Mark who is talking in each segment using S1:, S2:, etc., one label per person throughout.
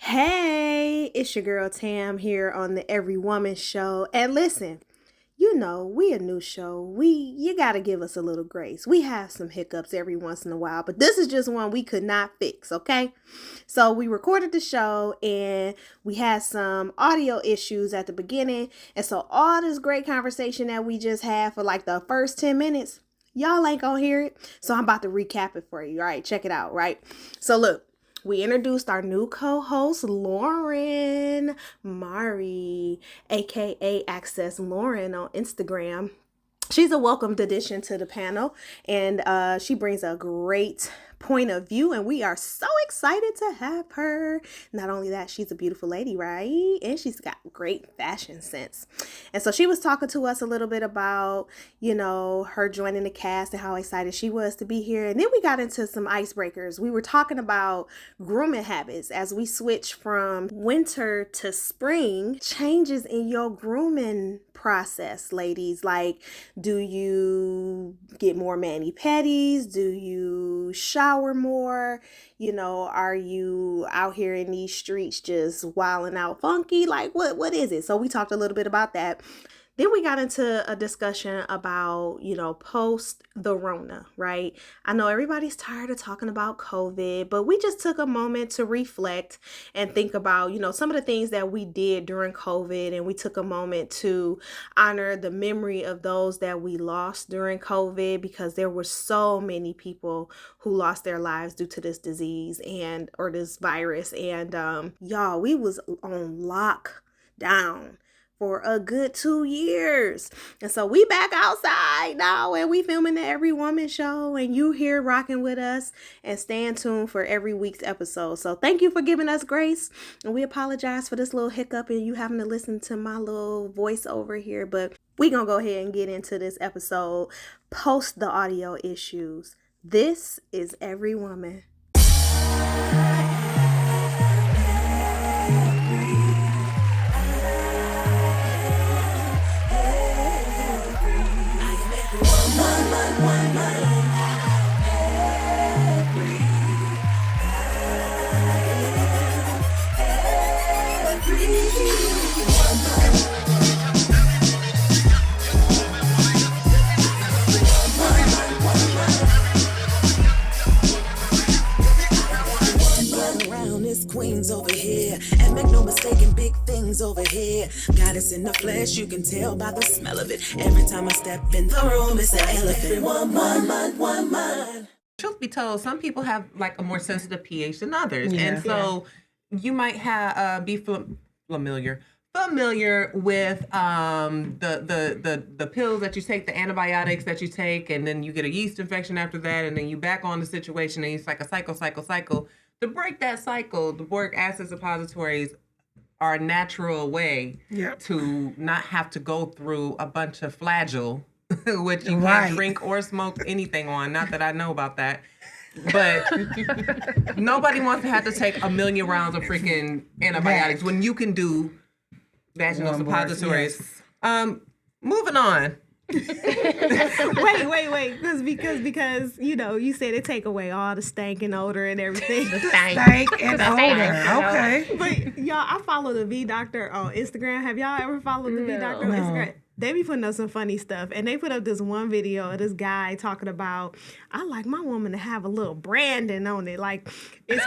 S1: Hey, it's your girl Tam here on the Every Woman Show. And listen, we a new show. You gotta give us a little grace. We have some hiccups every once in a while, but this is just one we could not fix, okay? So we recorded the show and we had some audio issues at the beginning. And so all this great conversation that we just had for like the first 10 minutes, y'all ain't gonna hear it. So I'm about to recap it for you. All right, check it out, right? So look. We introduced our new co-host, Lauren Mari, aka Access Lauren on Instagram. She's a welcomed addition to the panel, and she brings a great point of view, and we are so excited to have her. Not only that, she's a beautiful lady, right? And she's got great fashion sense. And so she was talking to us a little bit about, her joining the cast and how excited she was to be here. And then we got into some icebreakers. We were talking about grooming habits as we switch from winter to spring, changes in your grooming process, ladies. Like, do you get more mani-pedis? Do you shower more? Are you out here in these streets just wilding out funky? Like, what is it? So we talked a little bit about that. Then we got into a discussion about, post the Rona, right? I know everybody's tired of talking about COVID, but we just took a moment to reflect and think about, some of the things that we did during COVID. And we took a moment to honor the memory of those that we lost during COVID, because there were so many people who lost their lives due to this disease or this virus. And y'all, we was on lockdown for a good 2 years. And so we back outside now and we filming the Every Woman Show, and you here rocking with us, and staying tuned for every week's episode. So thank you for giving us grace, and we apologize for this little hiccup and you having to listen to my little voice over here, but we gonna go ahead and get into this episode post the audio issues. This is Every Woman.
S2: Queens over here, and make no mistake, in big things over here. Goddess in the flesh, you can tell by the smell of it. Every time I step in the room, it's an elephant. One.
S3: Truth be told, some people have like a more sensitive pH than others,
S1: Yeah.
S3: and so you might have be familiar with the pills that you take, the antibiotics that you take, and then you get a yeast infection after that, and then you back on the situation, and it's like a cycle. To break that cycle, the boric acid suppositories are a natural way to not have to go through a bunch of flagell, which you can't drink or smoke anything on. Not that I know about that. But nobody wants to have to take 1 million rounds of freaking antibiotics when you can do vaginal suppositories. Moving on.
S1: wait, because you said it take away all the stank and odor and everything.
S4: The stank and odor.
S1: Okay. But y'all, I follow the V Doctor on Instagram. Have y'all ever followed the V Doctor on Instagram? They be putting up some funny stuff, and they put up this one video of this guy talking about, I like my woman to have a little branding on it, like it's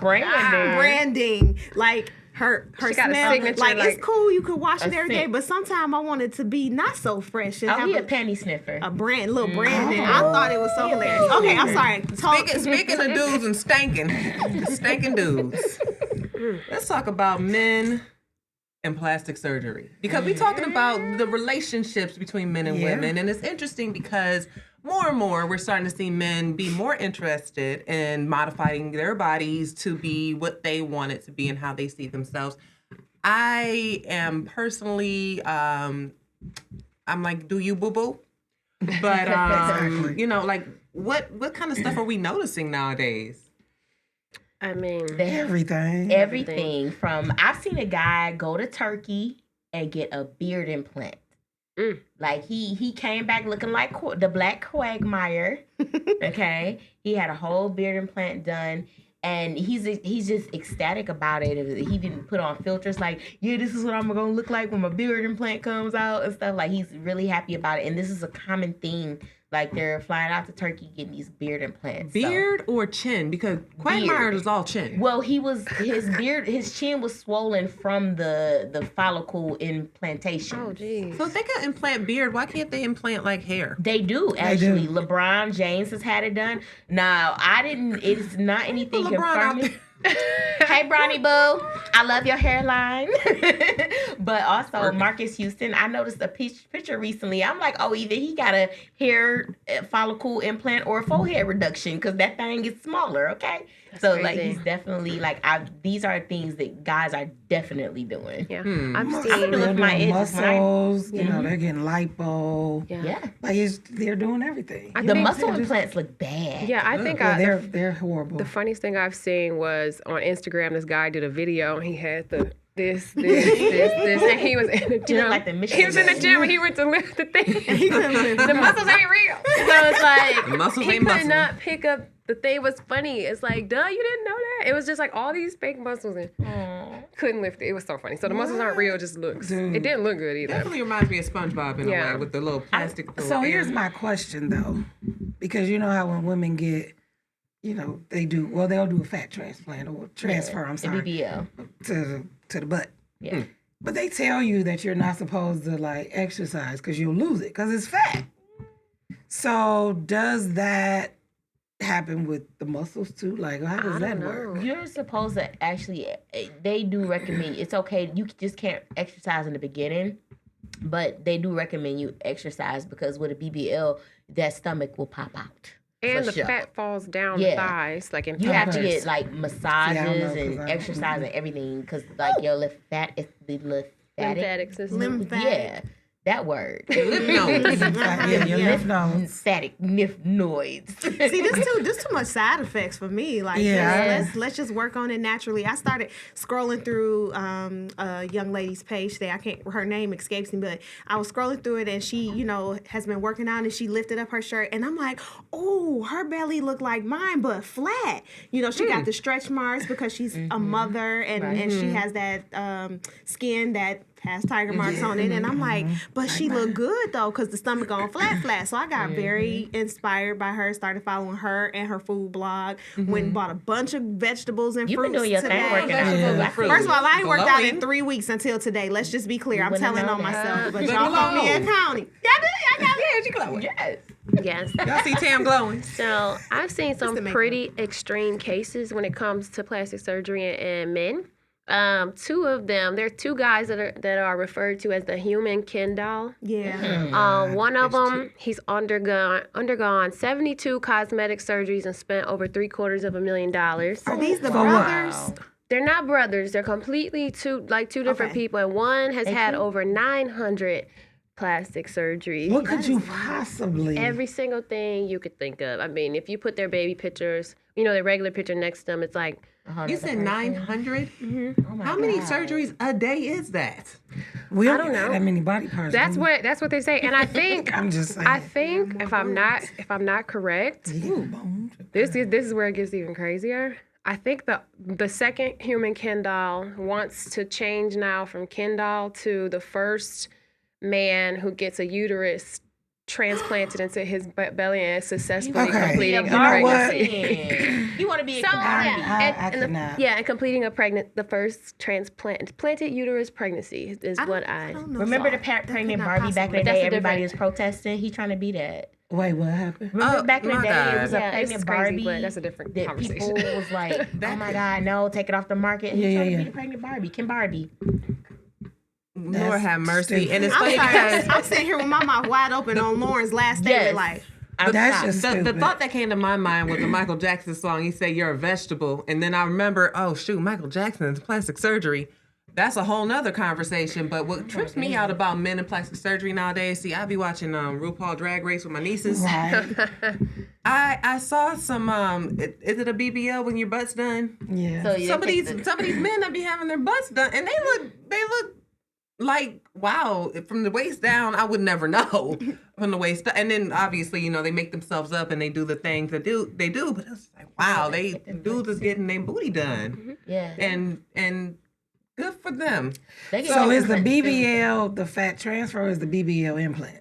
S1: branding, like her smell, like it's cool, you could wash it every day, but sometimes I want it to be not so fresh. And
S4: he a panty sniffer.
S1: A little branding. I thought it was so hilarious. Okay, I'm sorry.
S3: Speaking of dudes and stanking dudes, let's talk about men and plastic surgery, because we're talking about the relationships between men and women, and it's interesting because more and more we're starting to see men be more interested in modifying their bodies to be what they want it to be and how they see themselves. I am personally, I'm like, do you boo-boo? But, like, what kind of stuff are we noticing nowadays?
S5: I mean,
S4: everything from, I've seen a guy go to Turkey and get a beard implant. Like he came back looking like the Black Quagmire. Okay, he had a whole beard implant done, And he's just ecstatic about it. He didn't put on filters like, yeah, this is what I'm gonna look like when my beard implant comes out and stuff. Like, he's really happy about it. And this is a common theme. Like, they're flying out to Turkey getting these beard implants.
S3: Beard or chin? Because Quagmire is all chin.
S4: Well, his chin was swollen from the follicle implantation.
S5: Oh, geez.
S3: So if they can implant beard, why can't they implant like hair?
S4: They do, actually. LeBron James has had it done. Now, it's not anything confirmed. Hey, Bronny Boo. I love your hairline. But also, Marcus Houston, I noticed a picture recently. I'm like, oh, either he got a hair follicle implant or a forehead reduction because that thing is smaller, okay? That's so, crazy. Like, he's definitely, like, these are things that guys are definitely doing.
S5: Yeah. I'm
S6: They're
S5: seeing
S6: doing muscles, you know, they're getting lipo.
S4: Yeah.
S6: Like, they're doing everything.
S4: The muscle implants look bad.
S5: Yeah, I think
S6: they're horrible.
S5: The funniest thing I've seen was on Instagram, this guy did a video and he had this, and he was in the gym.
S4: Like the
S5: he was in the gym and he went to lift the thing. The muscles ain't real. So it's like,
S3: the muscles
S5: he
S3: ain't
S5: could
S3: muscle.
S5: not pick up. The thing was funny. It's like, duh, you didn't know that? It was just like all these fake muscles and couldn't lift it. It was so funny. So the muscles aren't real, just looks. It didn't look good either.
S3: Definitely reminds me of SpongeBob in a way with the little plastic.
S6: So here's my question though, because you know how when women get, you know, they'll do a fat transplant or transfer. I'm sorry,
S4: BBL
S6: to the butt.
S4: Yeah.
S6: But they tell you that you're not supposed to like exercise because you'll lose it because it's fat. So does that happen with the muscles too? Like, how does that work?
S4: You're supposed to actually, they do recommend, it's okay, you just can't exercise in the beginning, but they do recommend you exercise because with a BBL, that stomach will pop out.
S5: And the fat falls down the thighs, like in
S4: you have to get like massages and exercise and everything because like your
S5: lymphatic system.
S4: Yeah. That word.
S3: Lymph nodes.
S6: Your lymph nodes.
S4: Lymphatic lymph.
S1: See, this too much side effects for me. Like, let's just work on it naturally. I started scrolling through a young lady's page today. Her name escapes me, but I was scrolling through it and she, you know, has been working out and she lifted up her shirt and I'm like, oh, her belly looked like mine, but flat. You know, she got the stretch marks because she's a mother and she has that skin that has tiger marks on it, and I'm like, but she looked good though, cause the stomach on flat. So I got very inspired by her. Started following her and her food blog. Went and bought a bunch of vegetables and fruits.
S4: You've been doing your thing working out.
S1: First of all, I ain't worked out in 3 weeks until today. Let's just be clear. I'm telling on myself, but y'all call me accounting.
S3: She glowing.
S5: Yes.
S3: Y'all see Tam glowing.
S5: So I've seen some pretty extreme cases when it comes to plastic surgery and men. Two of them, there are two guys that are referred to as the human Ken doll.
S1: Yeah.
S5: One of them, he's undergone 72 cosmetic surgeries and spent over $750,000.
S1: Are these the brothers?
S5: Wow. They're not brothers. They're completely two different people, and one has had over 900 plastic surgeries.
S6: What could you possibly?
S5: Every single thing you could think of. I mean, if you put their baby pictures, you know, their regular picture next to them, it's like.
S3: You said 900?
S5: Mm-hmm.
S3: Oh How many surgeries a day is that?
S6: We
S5: I don't know.
S6: That many body parts.
S5: That's what they say, and I think
S6: I'm just saying.
S5: I think if I'm not correct, this is where it gets even crazier. I think the second human Ken doll wants to change now from Ken doll to the first man who gets a uterus transplanted into his belly and successfully completing a pregnancy.
S4: You want to be
S5: and completing the first planted uterus pregnancy is what I
S4: remember. The pregnant Barbie back in the day, everybody was protesting. He's trying to be that.
S6: Wait, what happened?
S4: Remember back in the day, it was a pregnant Barbie.
S5: But that's a different conversation.
S4: People was like, oh my God, no, take it off the market. He's trying to be the pregnant Barbie, Kim Barbie.
S3: Lord have mercy.
S1: Stupid.
S3: And it's funny because
S1: I'm sitting here with my mouth wide open on Lauren's last statement. Like,
S6: that's just stupid.
S3: The thought that came to my mind was the Michael Jackson song. He said, "You're a vegetable," and then I remember, oh shoot, Michael Jackson's plastic surgery. That's a whole nother conversation. But what trips me out about men and plastic surgery nowadays? See, I be watching RuPaul Drag Race with my nieces.
S6: Right.
S3: I saw some. Is it a BBL when your butt's done?
S6: Yeah.
S3: So some of these men that be having their butts done, and they look like, wow, from the waist down, I would never know from the waist down. And then obviously, you know, they make themselves up and they do the things that they do, but it's like, wow, dudes is getting their booty done.
S4: Yeah.
S3: And good for them.
S6: So is the BBL the fat transfer or is the BBL implants?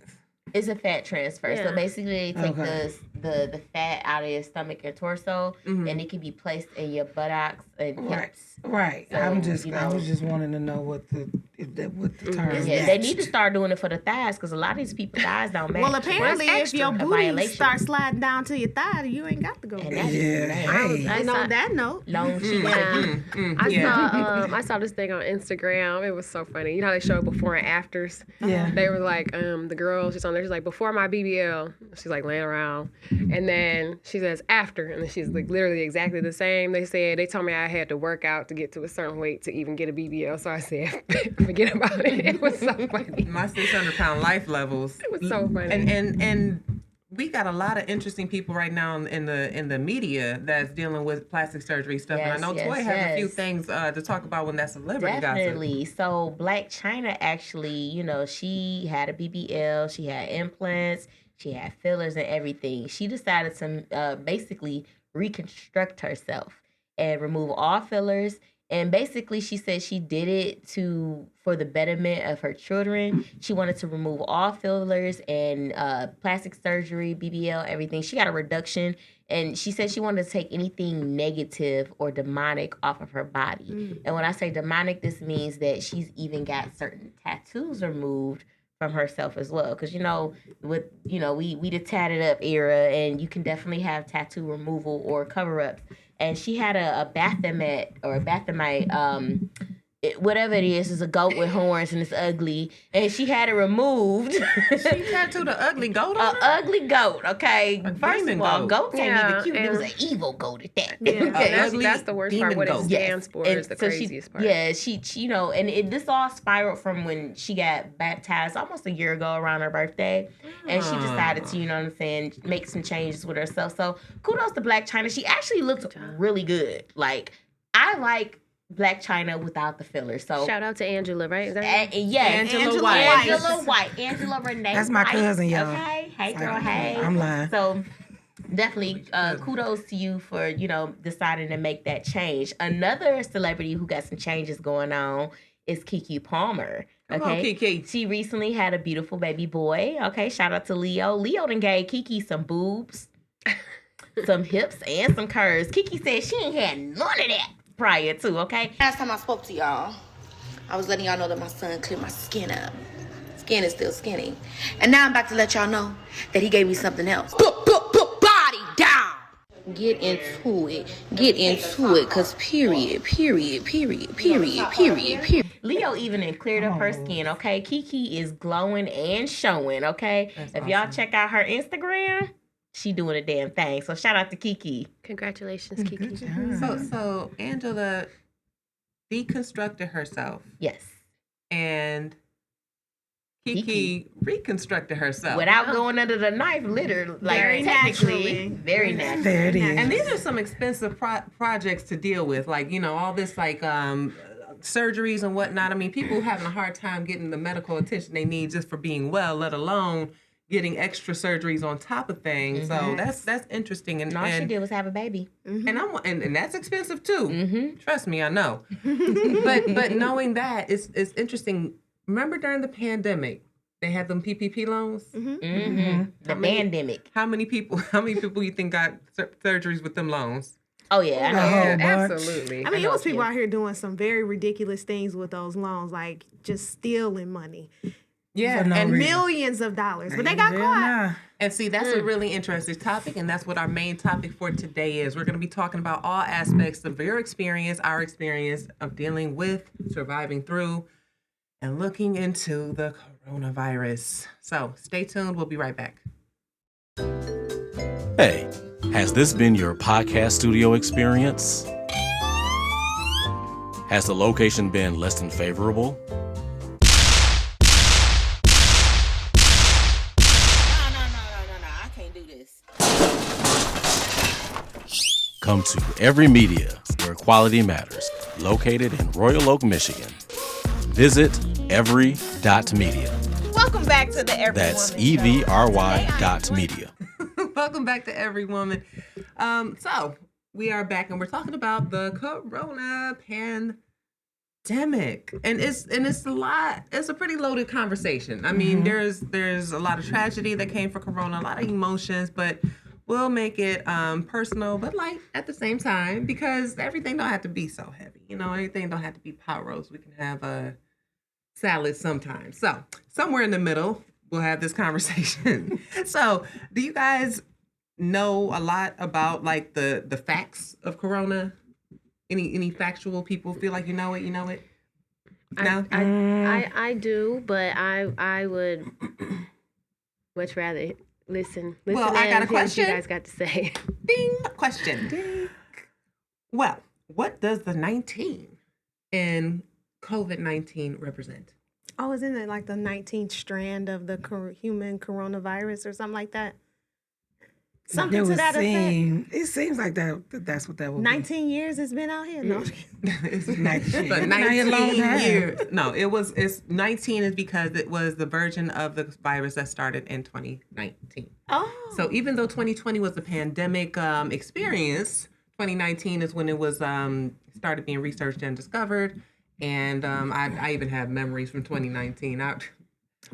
S4: It's a fat transfer.
S5: Yeah.
S4: So basically, they take the fat out of your stomach and torso, and it can be placed in your buttocks and hips.
S6: Right.
S4: So,
S6: I was
S4: know,
S6: just wanting to know what the term.
S4: Yeah, they need to start doing it for the thighs because a lot of these people thighs don't match.
S1: Well, apparently, if your booty
S4: violation.
S1: starts sliding down to your thigh, you ain't got to go.
S4: And
S1: there.
S4: that is
S6: Hey.
S1: And on that note,
S4: long cheeks.
S5: I saw this thing on Instagram. It was so funny. You know how they show before and afters?
S6: Yeah.
S5: They were like, the girl, she's on there, she's like, before my BBL, she's like laying around. And then she says after, and then she's like literally exactly the same. They told me I had to work out to get to a certain weight to even get a BBL. So I said, forget about it. It was so funny.
S3: My 600-pound life levels.
S5: It was so funny.
S3: And we got a lot of interesting people right now in the media that's dealing with plastic surgery stuff.
S4: Yes,
S3: and I know
S4: yes,
S3: Toy has a few
S4: yes.
S3: things to talk about when that celebrity
S4: Definitely. So Black China actually, you know, she had a BBL, she had implants, she had fillers and everything. She decided to basically reconstruct herself and remove all fillers. And basically, she said she did it for the betterment of her children. She wanted to remove all fillers and plastic surgery, BBL, everything. She got a reduction, and she said she wanted to take anything negative or demonic off of her body. And when I say demonic, this means that she's even got certain tattoos removed from herself as well. Because, we the tatted up era, and you can definitely have tattoo removal or cover-ups. And she had a Baphomet or a Baphomite, whatever it is a goat with horns and it's ugly. And she had it removed.
S3: She tattooed an ugly goat on her?
S4: An ugly goat, okay? First of all,
S3: goat.
S4: goats ain't
S5: Yeah,
S4: even cute. It
S5: and-
S4: was an evil goat at that.
S5: Yeah,
S4: Okay.
S5: that's the worst part. What it stands for is the craziest part.
S4: Yeah, she this all spiraled from when she got baptized almost a year ago around her birthday. And she decided to, you know what I'm saying, make some changes with herself. So kudos to Black China. She actually looked really good. Like, I like Black China without the fillers. So
S5: Shout out to Angela, right? Is that her?
S3: Angela White.
S4: Angela Renee.
S6: That's my
S4: White.
S6: cousin, y'all.
S4: Okay, hey girl, hey.
S6: I'm lying.
S4: So definitely kudos to you for deciding to make that change. Another celebrity who got some changes going on is Keke Palmer.
S3: Come on, Keke.
S4: She recently had a beautiful baby boy. Okay, shout out to Leo. Leo done gave Keke some boobs, some hips, and some curves. Keke said she ain't had none of that prior to, okay?
S7: Last time I spoke to y'all, I was letting y'all know that my son cleared my skin up. Skin is still skinny. And now I'm about to let y'all know that he gave me something else. Body down! Get into it, cause period.
S4: Leo even cleared up her skin, okay? Keke is glowing and showing, okay? If y'all check out her Instagram, she doing a damn thing. So shout out to Keke.
S5: Congratulations, Keke.
S3: So Angela deconstructed herself.
S4: Yes.
S3: And Keke reconstructed herself.
S4: Without going under the knife, literally. Like,
S1: Very
S4: technically,
S1: naturally.
S4: very natural.
S6: There it is.
S3: And these are some expensive projects to deal with. Like, all this surgeries and whatnot. I mean, people having a hard time getting the medical attention they need just for being well, let alone getting extra surgeries on top of things. So that's interesting. And
S4: all she did was have a baby.
S3: And that's expensive too.
S4: Mm-hmm.
S3: Trust me, I know. but knowing that it's interesting. Remember during the pandemic, they had them PPP loans.
S4: The pandemic.
S3: How many people you think got surgeries with them loans?
S4: Oh yeah, I know.
S6: Yeah,
S5: Absolutely.
S1: I mean, it was people out here doing some very ridiculous things with those loans, like just stealing money.
S3: Yeah,
S6: no
S3: and
S6: reason.
S1: Millions of dollars. But they got caught.
S3: And see, that's a really interesting topic, and that's what our main topic for today is. We're going to be talking about all aspects of your experience, our experience of dealing with, surviving through, and looking into the coronavirus. So stay tuned. We'll be right back.
S8: Hey, has this been your podcast studio experience? Has the location been less than favorable?
S7: I can't do this.
S8: Come to Every Media, where quality matters, located in Royal Oak, Michigan. Visit EVRY.media.
S1: Welcome back to the Every
S8: That's
S1: Woman Show.
S8: EVRY.media.
S3: Welcome back to Every Woman. So we are back and we're talking about the Corona pandemic, and it's a lot. It's a pretty loaded conversation. I mean, there's a lot of tragedy that came from Corona, a lot of emotions, but we'll make it personal, but light at the same time, because everything don't have to be so heavy. You know, everything don't have to be pot roast. We can have a salad sometimes. So somewhere in the middle, we'll have this conversation. So, do you guys know a lot about like the facts of Corona? Any factual people feel like you know it? No.
S5: I do, but I would much rather listen.
S3: Well, I got a question.
S5: What you guys got to say?
S3: Ding! Question. Ding. Well, what does the 19 in COVID-19 represent?
S1: Oh, isn't it like the 19th strand of the human coronavirus or something like that? Something to that effect.
S6: It seems like that's what that would
S1: 19 years it's been out here? No.
S3: It's
S6: 19.
S3: but 19 years. No, it's 19 is because it was the version of the virus that started in 2019.
S1: Oh.
S3: So even though 2020 was a pandemic experience, 2019 is when it was started being researched and discovered. And I even have memories from 2019.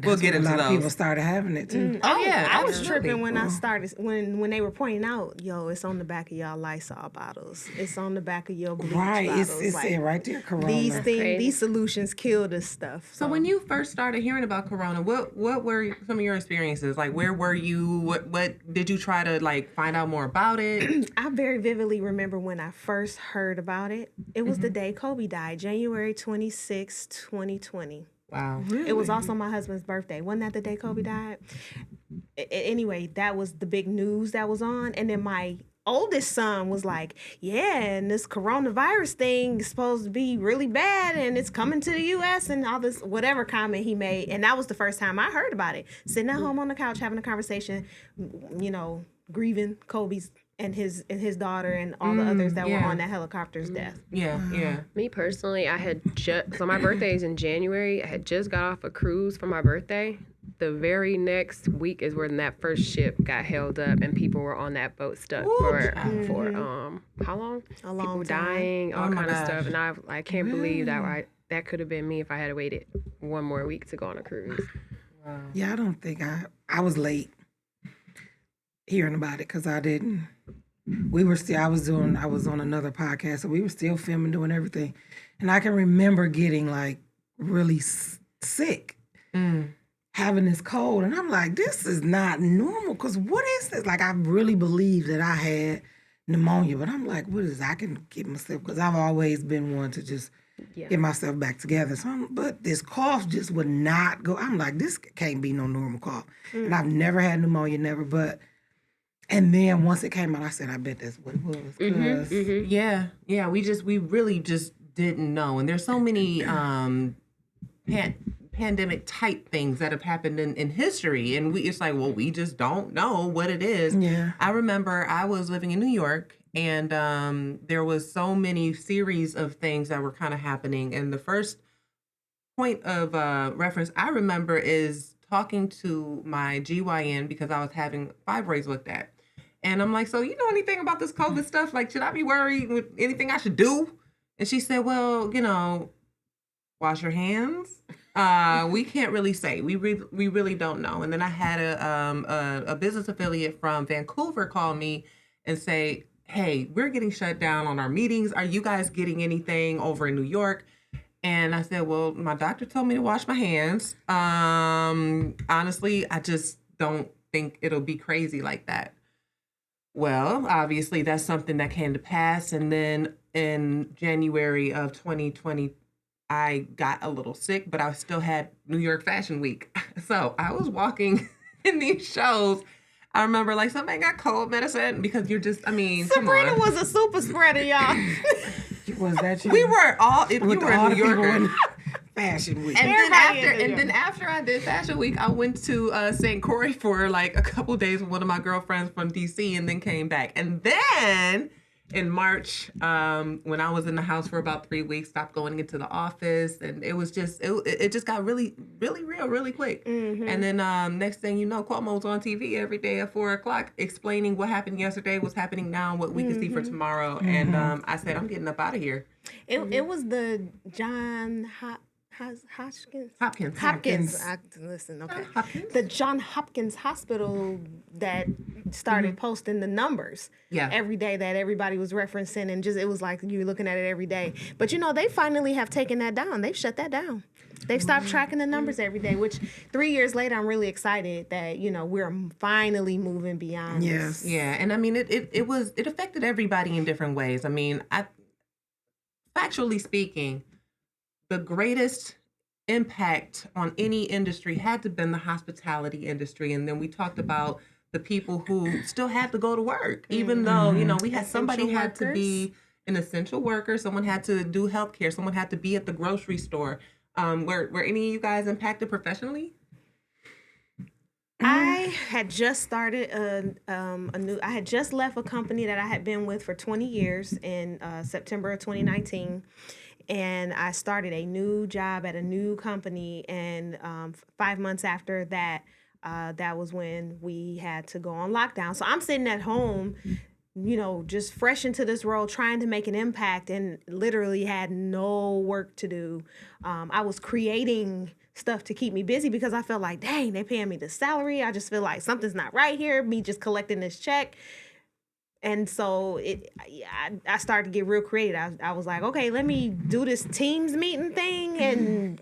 S3: We'll get into those.
S6: A lot of people started having it too.
S3: Oh yeah,
S1: I was
S3: absolutely.
S1: tripping when I started when they were pointing out, yo, it's on the back of y'all Lysol bottles. It's on the back of your bleach bottles.
S6: It's
S1: like,
S6: right there, Corona.
S1: these solutions kill this stuff.
S3: So when you first started hearing about Corona, what were some of your experiences? Like, where were you? What did you try to like find out more about it?
S1: I very vividly remember when I first heard about it. It was the day Kobe died, January 26, 2020.
S3: Wow.
S6: Really?
S1: It was also my husband's birthday. Wasn't that the day Kobe died? Anyway, that was the big news that was on. And then my oldest son was like, yeah, and this coronavirus thing is supposed to be really bad and it's coming to the U.S. and all this, whatever comment he made. And that was the first time I heard about it. Sitting at home on the couch having a conversation, you know, grieving Kobe's and his daughter and all the others that were on that helicopter's death.
S3: Yeah.
S5: Me personally, I had so my birthday is in January. I had just got off a cruise for my birthday. The very next week is when that first ship got held up and people were on that boat stuck for how long?
S1: A long
S5: people
S1: time.
S5: dying, all kind of
S3: gosh.
S5: stuff. And I can't believe that could have been me if I had waited one more week to go on a cruise.
S3: Wow.
S6: Yeah, I don't think I was late hearing about it because I didn't. I was on another podcast, so we were still filming, doing everything. And I can remember getting like really sick, having this cold. And I'm like, this is not normal because what is this? Like, I really believed that I had pneumonia, but I'm like, what is this? I can get myself, because I've always been one to just get myself back together. So but this cough just would not go. I'm like, this can't be no normal cough. And I've never had pneumonia, never, and then once it came out, I said, I bet that's what it was.
S3: Yeah. We really just didn't know. And there's so many pandemic type things that have happened in history. And it's like, well, we just don't know what it is.
S6: Yeah.
S3: I remember I was living in New York and there was so many series of things that were kind of happening. And the first point of reference I remember is talking to my GYN because I was having fibroids looked at. And I'm like, so you know anything about this COVID stuff? Like, should I be worried with anything I should do? And she said, well, you know, wash your hands. We can't really say. We really don't know. And then I had a business affiliate from Vancouver call me and say, hey, we're getting shut down on our meetings. Are you guys getting anything over in New York? And I said, well, my doctor told me to wash my hands. Honestly, I just don't think it'll be crazy like that. Well, obviously, that's something that came to pass. And then in January of 2020, I got a little sick, but I still had New York Fashion Week. So I was walking in these shows. I remember, like, somebody got cold medicine because you're just, I mean,
S1: Sabrina was a super spreader, y'all.
S6: Was that you?
S3: We were all, if you were
S6: all
S3: a
S6: the
S3: New
S6: people
S3: Yorker.
S6: in Fashion Week.
S3: And then after I did Fashion Week, I went to St. Croix for like a couple days with one of my girlfriends from DC and then came back. And then in March, when I was in the house for about 3 weeks, stopped going into the office, and it was just it just got really really real really quick. And then next thing you know, Cuomo's on TV every day at 4:00 explaining what happened yesterday, what's happening now, what we can see for tomorrow. And I said, I'm getting up out of here.
S1: It was the John Hopkins. Listen, okay. The John Hopkins Hospital that started posting the numbers every day that everybody was referencing, and just it was like you were looking at it every day. But they finally have taken that down. They've shut that down. They've stopped tracking the numbers every day, which 3 years later, I'm really excited that, we're finally moving beyond this.
S3: Yeah, and I mean, it affected everybody in different ways. I mean, factually speaking, the greatest impact on any industry had to have been the hospitality industry. And then we talked about the people who still had to go to work, even though, we had somebody had to be an essential worker, someone had to do healthcare, someone had to be at the grocery store. Were any of you guys impacted professionally?
S1: I had just started I had just left a company that I had been with for 20 years in September of 2019. And I started a new job at a new company. And 5 months after that, that was when we had to go on lockdown. So I'm sitting at home, just fresh into this role, trying to make an impact, and literally had no work to do. I was creating stuff to keep me busy because I felt like, dang, they paying me the salary. I just feel like something's not right here, me just collecting this check. And so I started to get real creative. I was like, okay, let me do this Teams meeting thing and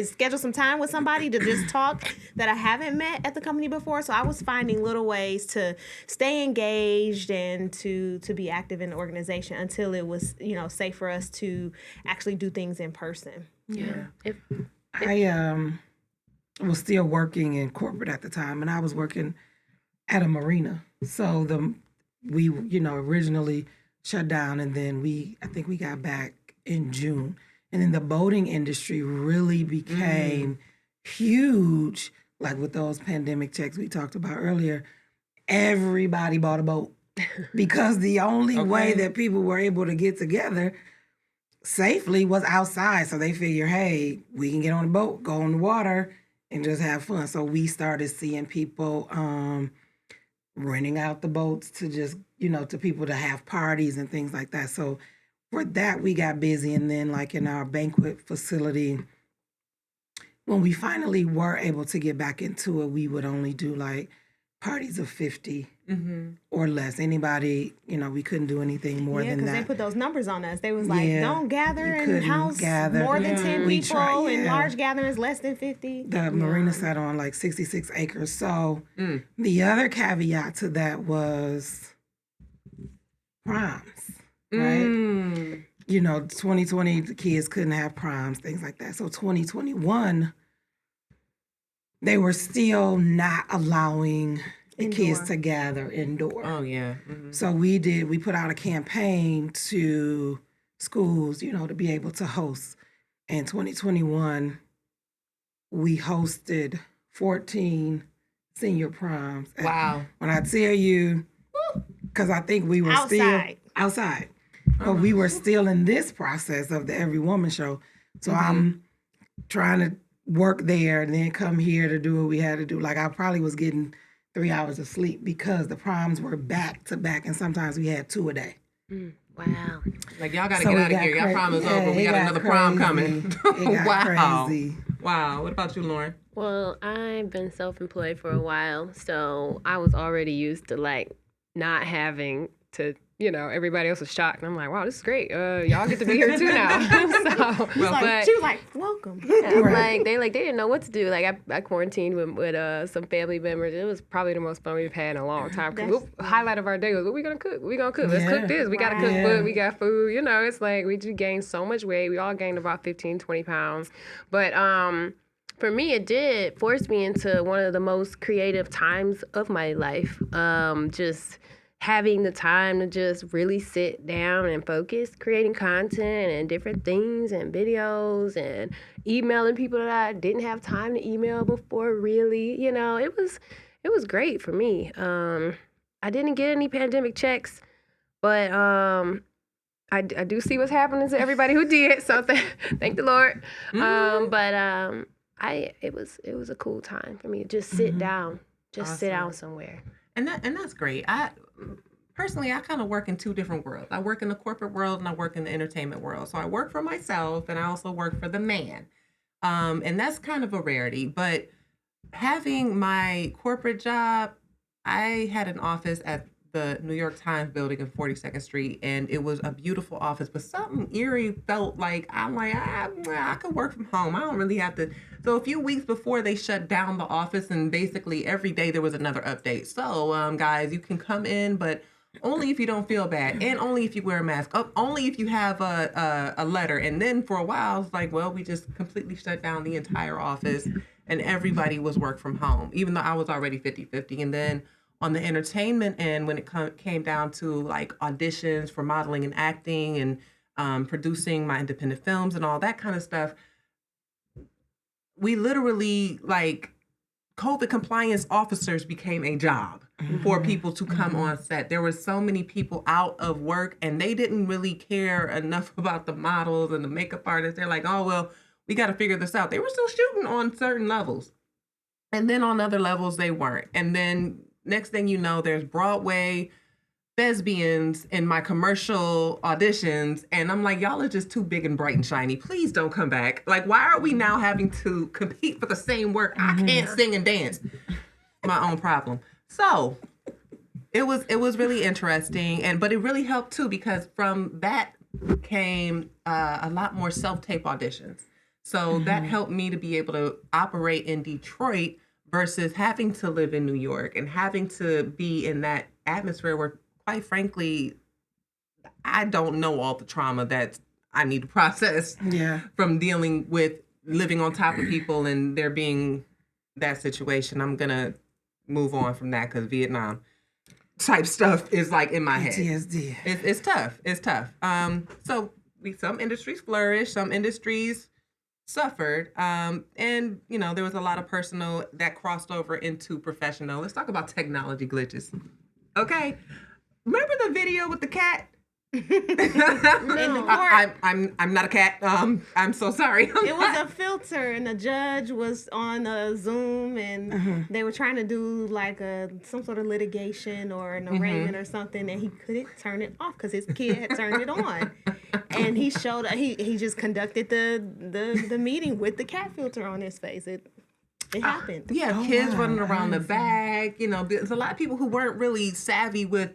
S1: schedule some time with somebody to just talk that I haven't met at the company before. So I was finding little ways to stay engaged and to be active in the organization until it was, safe for us to actually do things in person.
S5: Yeah.
S6: I was still working in corporate at the time, and I was working at a marina. So we originally shut down, and then I think we got back in June. And then the boating industry really became huge, like with those pandemic checks we talked about earlier. Everybody bought a boat because the only way that people were able to get together safely was outside. So they figure, hey, we can get on a boat, go on the water, and just have fun. So we started seeing people renting out the boats to just, to people to have parties and things like that. So for that, we got busy. And then like in our banquet facility, when we finally were able to get back into it, we would only do like parties of 50 or less. Anybody, we couldn't do anything more than that.
S1: Yeah, because they put those numbers on us. They was like, don't gather in house more than 10 people, and large gatherings less than 50.
S6: The marina sat on like 66 acres. So the other caveat to that was proms, right? 2020, the kids couldn't have proms, things like that. So 2021, they were still not allowing the kids to gather indoor.
S3: Oh, yeah.
S6: So we put out a campaign to schools, to be able to host. In 2021, we hosted 14 senior proms.
S3: Wow.
S6: When I tell you, because I think we were still outside. But we were still in this process of the Every Woman show. So I'm trying to work there and then come here to do what we had to do. Like I probably was getting 3 hours of sleep because the proms were back to back, and sometimes we had 2 a day.
S5: Wow.
S3: Like y'all gotta get out of here. Y'all prom is over. We got another prom coming. Wow.
S6: Crazy.
S3: Wow. What about you, Lauren?
S5: Well, I've been self-employed for a while, so I was already used to like not having to, everybody else was shocked. And I'm like, wow, this is great. Y'all get to be here too now.
S1: She was like, welcome.
S5: Like they didn't know what to do. Like I quarantined with some family members. It was probably the most fun we've had in a long time. Highlight of our day was, what we gonna cook? What we gonna cook? Let's cook this. We gotta cook food. We got food. It's like we just gained so much weight. We all gained about 15, 20 pounds. But for me, it did force me into one of the most creative times of my life. Just having the time to just really sit down and focus, creating content and different things and videos and emailing people that I didn't have time to email before, really. It was great for me. I didn't get any pandemic checks, But I do see what's happening to everybody who did. So thank the Lord. It was a cool time for me to just sit down, sit down somewhere.
S3: And that's great. Personally, I kind of work in two different worlds. I work in the corporate world and I work in the entertainment world. So I work for myself and I also work for the man. And that's kind of a rarity. But having my corporate job, I had an office at the New York Times building in 42nd Street, and it was a beautiful office, but something eerie felt like, I could work from home. I don't really have to. So a few weeks before they shut down the office, and basically every day there was another update. So, guys, you can come in, but only if you don't feel bad, and only if you wear a mask, only if you have a letter. And then for a while, it's like, well, we just completely shut down the entire office, and everybody was work from home, even though I was already 50-50. And then on the entertainment end, when it came down to like auditions for modeling and acting and producing my independent films and all that kind of stuff, we literally, like, COVID compliance officers became a job for people to come on set. There were so many people out of work and they didn't really care enough about the models and the makeup artists. They're like, oh, well, we got to figure this out. They were still shooting on certain levels. And then on other levels, they weren't. And then next thing you know, there's Broadway thespians in my commercial auditions. And I'm like, y'all are just too big and bright and shiny. Please don't come back. Like, why are we now having to compete for the same work? I can't sing and dance. My own problem. So it was really interesting. But it really helped too, because from that came a lot more self-tape auditions. So that helped me to be able to operate in Detroit versus having to live in New York and having to be in that atmosphere where, quite frankly, I don't know all the trauma that I need to process from dealing with living on top of people and there being that situation. I'm going to move on from that because Vietnam type stuff is like in my head.
S6: PTSD.
S3: It's tough. It's tough. So some industries flourish, some industries suffered. And, you know, there was a lot of personal that crossed over into professional. Let's talk about technology glitches. Okay. Remember the video with the cat?
S1: In the court.
S3: I'm not a cat. I'm so sorry.
S1: It was a filter, and the judge was on a Zoom, and they were trying to do like some sort of litigation or an arraignment or something, and he couldn't turn it off because his kid had turned it on. And he showed he just conducted the meeting with the cat filter on his face. It happened.
S3: Yeah, kids running around the back. You know, there's a lot of people who weren't really savvy with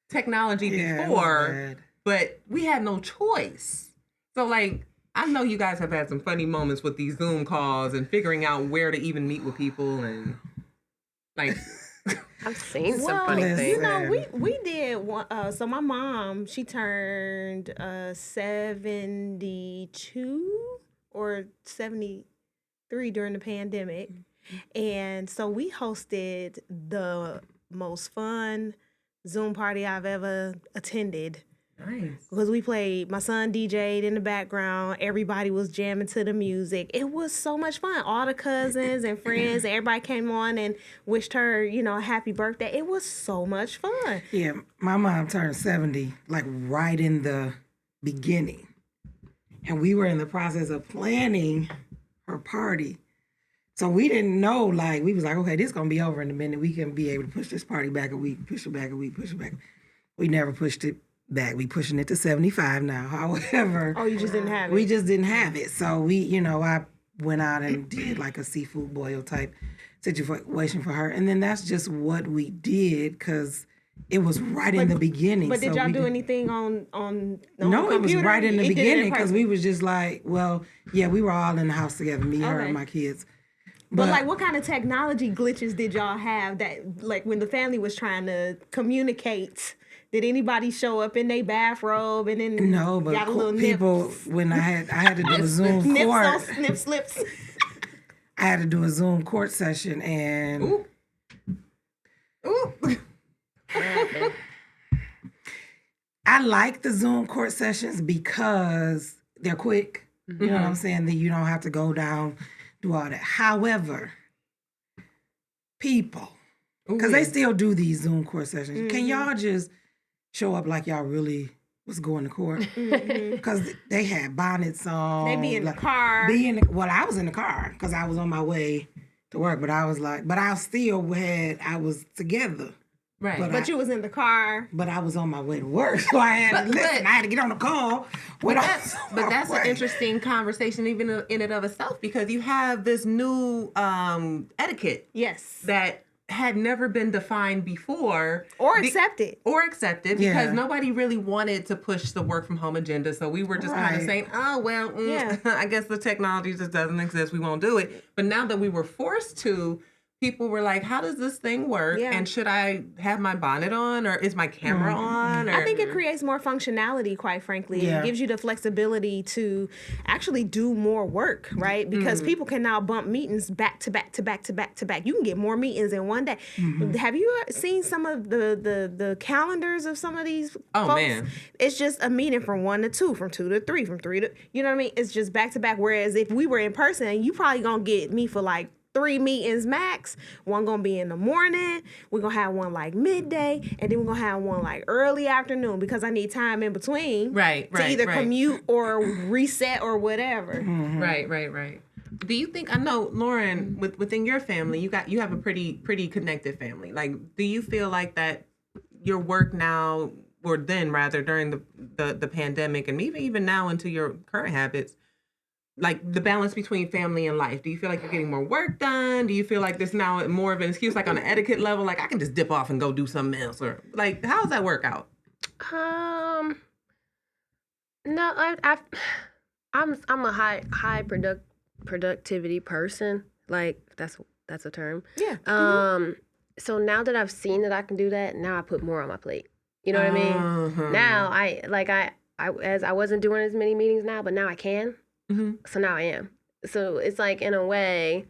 S3: technology before, but we had no choice. So, like, I know you guys have had some funny moments with these Zoom calls and figuring out where to even meet with people, and like
S5: I've seen some funny things.
S1: You know, we did one. So my mom, she turned 72 or 73 during the pandemic, and so we hosted the most fun Zoom party I've ever attended.
S3: Nice.
S1: Because we played, my son DJ'd in the background. Everybody was jamming to the music. It was so much fun. All the cousins and friends, everybody came on and wished her, you know, a happy birthday. It was so much fun.
S6: Yeah, my mom turned 70, like right in the beginning. And we were in the process of planning her party. So we didn't know, like, we was like, okay, this is going to be over in a minute. We can be able to push this party back a week, push it back a week, push it back. We never pushed it back. We pushing it to 75 now. However.
S1: Oh, you just didn't have it?
S6: We just didn't have it. So we, you know, I went out and did like a seafood boil type situation for her. And then that's just what we did because it was right in the beginning.
S1: But did y'all do anything on
S6: No, it was
S1: computer?
S6: right in the
S1: It did it
S6: beginning
S1: in
S6: because
S1: person.
S6: we was just like, well, yeah, we were all in the house together, me, her, and my kids.
S1: But like, what kind of technology glitches did y'all have that, like, when the family was trying to communicate? Did anybody show up in their bathrobe and then
S6: No, but
S1: got a little
S6: people,
S1: nips?
S6: when I had to do a Zoom court.
S1: Nip slips.
S6: I had to do a Zoom court session and I like the Zoom court sessions because they're quick. You know what I'm saying? That you don't have to go down, do all that. However, people, because they still do these Zoom court sessions. Can y'all just show up like y'all really was going to court. Because they had bonnets on.
S1: They be in the car.
S6: Well, I was in the car because I was on my way to work, but I was like, but I was together.
S3: Right.
S1: But you was in the car.
S6: But I was on my way to work, so I had to listen. I had to get on the call.
S3: But that's an interesting conversation even in and of itself, because you have this new etiquette.
S1: Yes.
S3: That had never been defined before.
S1: Or accepted.
S3: Because nobody really wanted to push the work from home agenda. So we were just kind of saying, oh, well, I guess the technology just doesn't exist. We won't do it. But now that we were forced to, people were like, how does this thing work? Yeah. And should I have my bonnet on, or is my camera on? Or...
S1: I think it creates more functionality, quite frankly. Yeah. It gives you the flexibility to actually do more work, right? Because people can now bump meetings back to back to back to back to back. You can get more meetings in one day. Have you seen some of the calendars of some of these folks? Man. It's just a meeting from 1 to 2, from 2 to 3, from 3 to... You know what I mean? It's just back to back. Whereas if we were in person, you probably gonna get me for like 3 meetings max. One gonna be in the morning. We're gonna have one like midday, and then we're gonna have one like early afternoon because I need time in between.
S3: Right.
S1: To either commute or reset or whatever.
S3: Right. Do you think, I know, Lauren, within your family, you have a pretty connected family. Like, do you feel like that your work now, or then rather during the pandemic, and maybe even now into your current habits, like the balance between family and life, do you feel like you're getting more work done? Do you feel like there's now more of an excuse, like on an etiquette level, like I can just dip off and go do something else? Or like, how does that work out?
S5: No, I'm a high productivity person. Like that's a term.
S1: Yeah.
S5: So now that I've seen that I can do that, now I put more on my plate. You know what I mean? Now I wasn't doing as many meetings now, but now I can. So now I am. So it's like, in a way,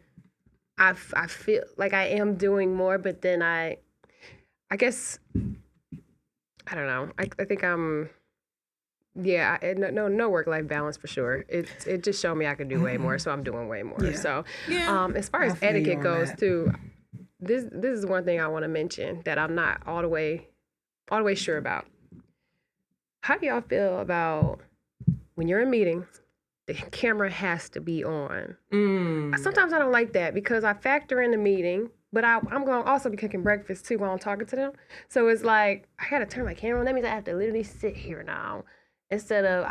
S5: I feel like I am doing more, but then I guess, I don't know. I think I'm, no work-life balance for sure. It just showed me I could do way more, so I'm doing way more. Yeah. So as far as etiquette goes too, this is one thing I want to mention that I'm not all the way sure about. How do y'all feel about when you're in meetings, the camera has to be on? Sometimes I don't like that because I factor in the meeting, but I'm going to also be cooking breakfast too while I'm talking to them. So it's like, I got to turn my camera on. That means I have to literally sit here now instead of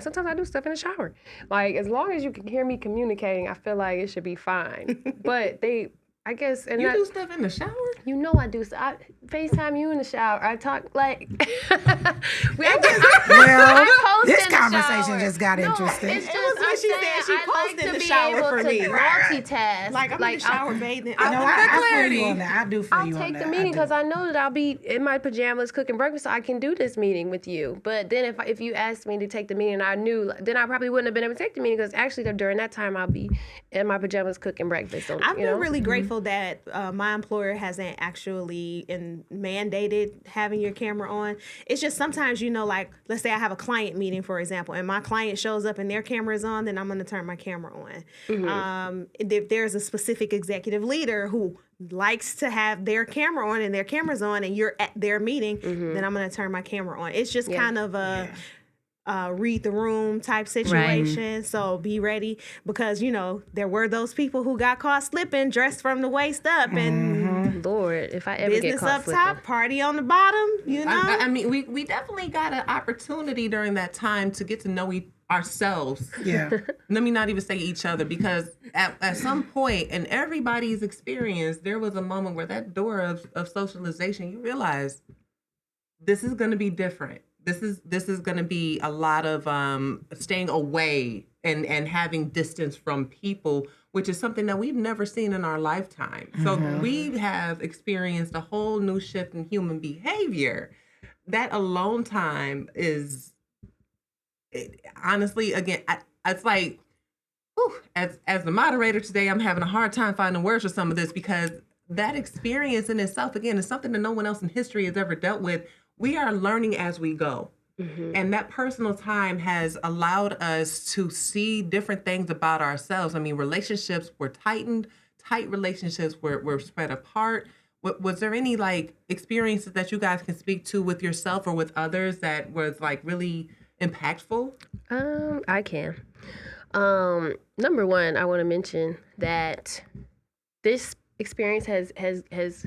S5: sometimes I do stuff in the shower. Like, as long as you can hear me communicating, I feel like it should be fine. But I guess... And
S3: you do stuff in the shower?
S5: You know I do. I FaceTime you in the shower. I talk like...
S6: This conversation just got interesting.
S1: It's just what she said. She posted in the shower for me.
S5: Multitask.
S1: Like, I'm in the shower bathing.
S6: I feel you on that. I do feel you on that.
S5: I'll take the meeting because I know that I'll be in my pajamas cooking breakfast, so I can do this meeting with you. But then if you asked me to take the meeting and I knew, then I probably wouldn't have been able to take the meeting because actually during that time I'll be in my pajamas cooking breakfast. So,
S1: I've been really grateful that my employer hasn't actually mandated having your camera on. It's just sometimes, like, let's say I have a client meeting, for example, and my client shows up and their camera is on, then I'm going to turn my camera on. If there's a specific executive leader who likes to have their camera on and their camera's on and you're at their meeting, then I'm going to turn my camera on. It's just kind of a... read the room type situation. Right. So be ready because, there were those people who got caught slipping dressed from the waist up and
S5: Lord, if I ever get caught
S1: business up top, party on the bottom,
S3: I mean, we definitely got an opportunity during that time to get to know ourselves.
S6: Yeah.
S3: Let me not even say each other, because at some point in everybody's experience, there was a moment where that door of socialization, you realize this is going to be different. This is going to be a lot of staying away and having distance from people, which is something that we've never seen in our lifetime. So we have experienced a whole new shift in human behavior. That alone time is, honestly, again, it's like, as the moderator today, I'm having a hard time finding words for some of this because that experience in itself, again, is something that no one else in history has ever dealt with. We are learning as we go. And that personal time has allowed us to see different things about ourselves. I mean, relationships were tightened, tight relationships were spread apart. Was there any like experiences that you guys can speak to with yourself or with others that was like really impactful?
S5: I can. Number one, I want to mention that this experience has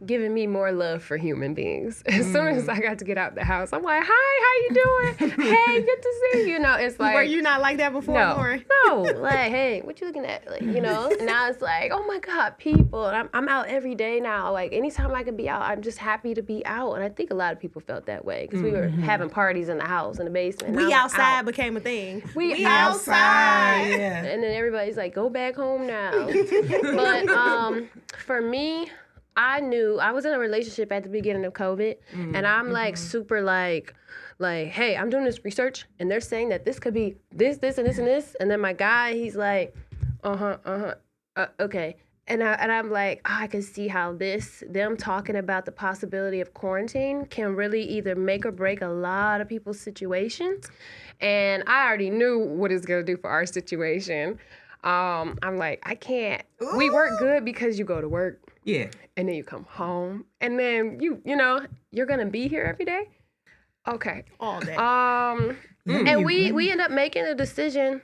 S5: given me more love for human beings. As soon as I got to get out the house, I'm like, hi, how you doing? Hey, good to see you. You know, it's like,
S1: Were you not like that before, Lauren?
S5: No, like, hey, what you looking at? Like, you know, now it's like, oh my God, people. And I'm out every day now. Like, anytime I can be out, I'm just happy to be out. And I think a lot of people felt that way because we were having parties in the house, in the basement.
S1: We outside became a thing.
S5: We
S6: outside. Yeah.
S5: And then everybody's like, go back home now. But for me, I knew I was in a relationship at the beginning of COVID, and I'm like super like, hey, I'm doing this research, and they're saying that this could be this, and this, and this, and then my guy, he's like, okay, and I'm like, I can see how them talking about the possibility of quarantine can really either make or break a lot of people's situations, and I already knew what it's gonna do for our situation. I'm like, I can't. We work good because you go to work.
S3: Yeah.
S5: And then you come home. And then you know, you're gonna be here every day. Okay.
S1: All day.
S5: And we end up making a decision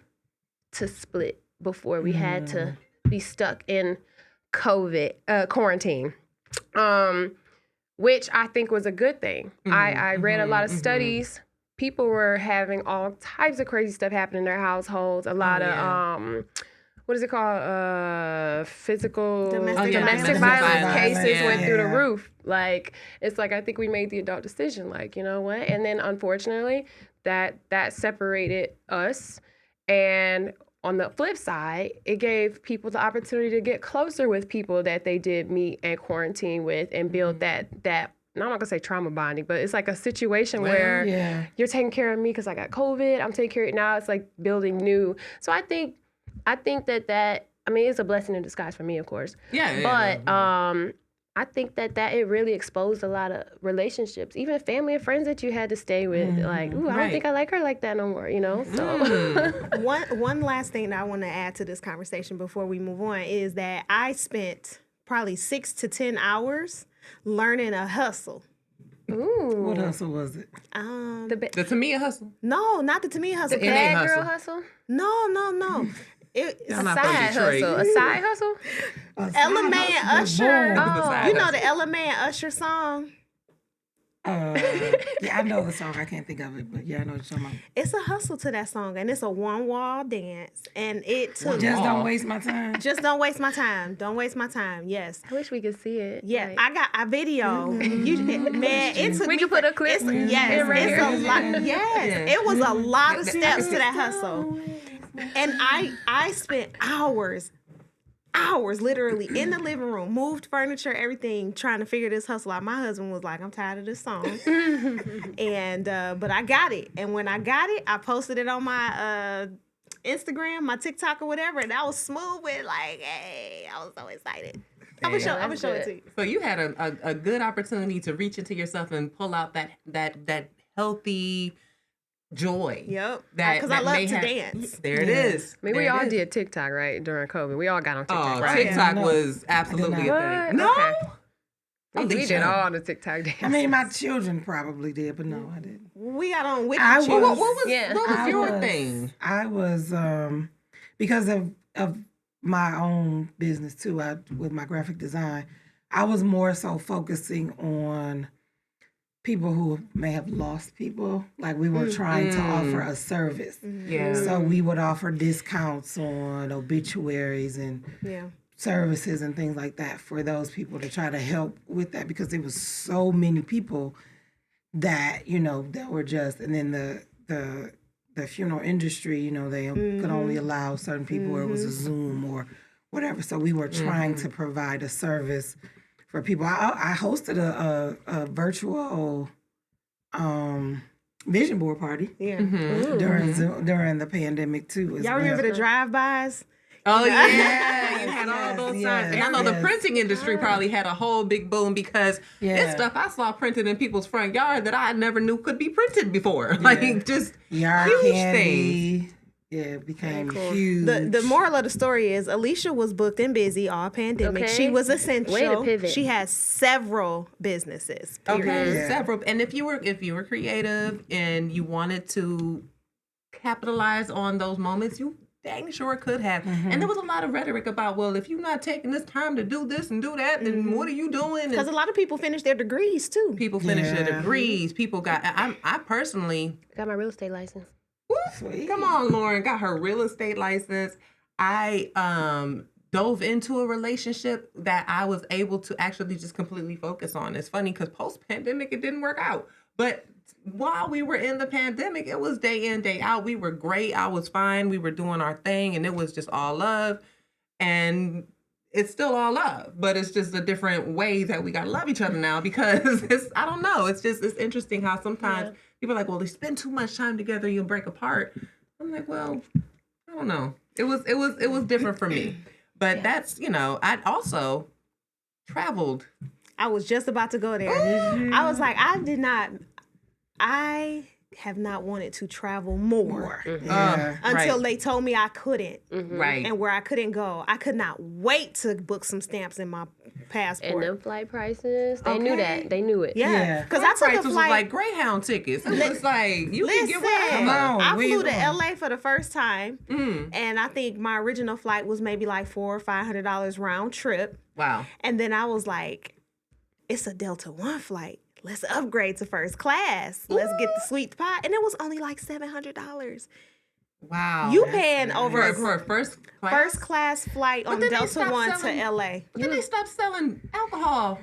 S5: to split before we had to be stuck in COVID quarantine. Which I think was a good thing. I read a lot of studies. People were having all types of crazy stuff happen in their households. A lot of what is it called? Physical domestic violence cases went through the roof. Like, it's like, I think we made the adult decision, like, you know what? And then unfortunately that separated us. And on the flip side, it gave people the opportunity to get closer with people that they did meet and quarantine with and build that I'm not gonna say trauma bonding, but it's like a situation where you're taking care of me because I got COVID. I'm taking care of it now. It's like building new. So I think that I mean, it's a blessing in disguise for me, of course. But I think that it really exposed a lot of relationships, even family and friends that you had to stay with. Like, ooh, I don't think I like her like that no more, you know? So
S1: One last thing that I want to add to this conversation before we move on is that I spent probably 6 to 10 hours learning a hustle.
S5: ooh.
S6: What hustle was it?
S3: The Tamia hustle.
S1: No, not the Tamia hustle.
S3: The NA
S5: Bad girl
S3: hustle.
S5: hustle?
S1: No. It's
S3: I'm
S5: A
S3: not from
S5: side
S3: Detroit.
S5: hustle. A side hustle?
S1: Ella Mae and Usher.
S5: Oh.
S1: You know the Ella Mae and Usher song?
S6: Yeah, I know the song. I can't think of it, but yeah, I know what you're talking about.
S1: It's a hustle to that song, and it's a one-wall dance. And it took...
S6: Just don't waste my time.
S1: Just don't waste my time. Don't waste my time. Yes.
S5: I wish we could see it.
S1: Yeah,
S5: Like,
S1: I got a video. It took
S5: we
S1: me
S5: can put a clip.
S1: Yes,
S5: right
S1: it's
S5: here.
S1: a lot. Yes, it was a lot of steps to that hustle, and I spent hours literally in the living room, moved furniture, everything, trying to figure this hustle out. My husband was like, "I'm tired of this song," and but I got it, and when I got it, I posted it on my Instagram, my TikTok, or whatever, and I was smooth with like, hey, I was so excited. I'm gonna show it to you.
S3: So you had a good opportunity to reach into yourself and pull out that healthy joy.
S1: Yep.
S3: That
S1: Because I love
S3: may
S1: to
S3: have-
S1: dance.
S3: There it is.
S5: I mean,
S3: There
S5: we
S3: it
S5: all
S3: is.
S5: did TikTok, right, during COVID. We all got on TikTok,
S3: Oh,
S5: right?
S3: TikTok
S6: No.
S3: was absolutely a
S5: What?
S3: thing. No.
S5: Okay. We
S3: Alicia.
S5: did all the TikTok dances.
S6: I mean, my children probably did, but no, I didn't.
S1: We got on with
S6: I
S1: the
S6: was-
S3: What was
S5: Yeah.
S3: your thing?
S6: I was because of my own business too. With my graphic design, I was more so focusing on people who may have lost people. Like, we were trying to offer a service,
S3: Yeah.
S6: so we would offer discounts on obituaries and services and things like that for those people to try to help with that, because there was so many people that, you know, that were just, and then the funeral industry, you know, they could only allow certain people, or it was a Zoom or whatever. So we were trying to provide a service for people. I hosted a virtual vision board party during Zoom, during the pandemic too.
S1: Y'all remember the drive-bys?
S3: Oh yeah, you had all those
S6: yes,
S3: signs, and I know the
S6: yes.
S3: printing industry probably had a whole big boom because it's stuff I saw printed in people's front yard that I never knew could be printed before. Like, just
S6: Yard
S3: huge
S6: candy. it became huge.
S1: The moral of the story is Alicia was booked and busy all pandemic.
S5: Okay.
S1: She was essential.
S5: Way to pivot.
S1: She has several businesses. Period.
S3: Okay,
S6: Yeah.
S3: several. And if you were creative and you wanted to capitalize on those moments, you dang sure could have. And there was a lot of rhetoric about, well, if you're not taking this time to do this and do that, then what are you doing?
S1: Because a lot of people finish their degrees too.
S3: People finish their degrees. People got. I personally.
S5: Got my real estate license.
S6: Sweet.
S3: Come on, Lauren. Got her real estate license. I dove into a relationship that I was able to actually just completely focus on. It's funny because post-pandemic, it didn't work out. But while we were in the pandemic, it was day in, day out. We were great. I was fine. We were doing our thing, and it was just all love. And it's still all love, but it's just a different way that we got to love each other now because I don't know. It's interesting how sometimes people are like, well, they spend too much time together, you'll break apart. I'm like, well, I don't know. It was different for me. But that's, I also traveled.
S1: I was just about to go there. I was like, I have not wanted to travel more until they told me I couldn't.
S3: Right.
S1: And where I couldn't go. I could not wait to book some stamps in my passport.
S5: And them flight prices, they knew that. They knew it.
S1: Yeah. Because I took
S3: prices
S1: a
S3: was
S1: flight.
S3: like Greyhound tickets. It was like, you can get
S1: Listen,
S3: whatever.
S1: I
S6: we
S1: flew to
S6: won.
S1: LA for the first time. And I think my original flight was maybe like $400 or $500 round trip.
S3: Wow.
S1: And then I was like, it's a Delta One flight. Let's upgrade to first class. Let's get the sweet pie. And it was only like $700.
S3: Wow.
S1: You paying over
S3: for a first class?
S1: first class flight on
S3: then they
S1: Delta
S3: stopped
S1: One
S3: selling-
S1: to LA.
S3: But then they stopped selling alcohol.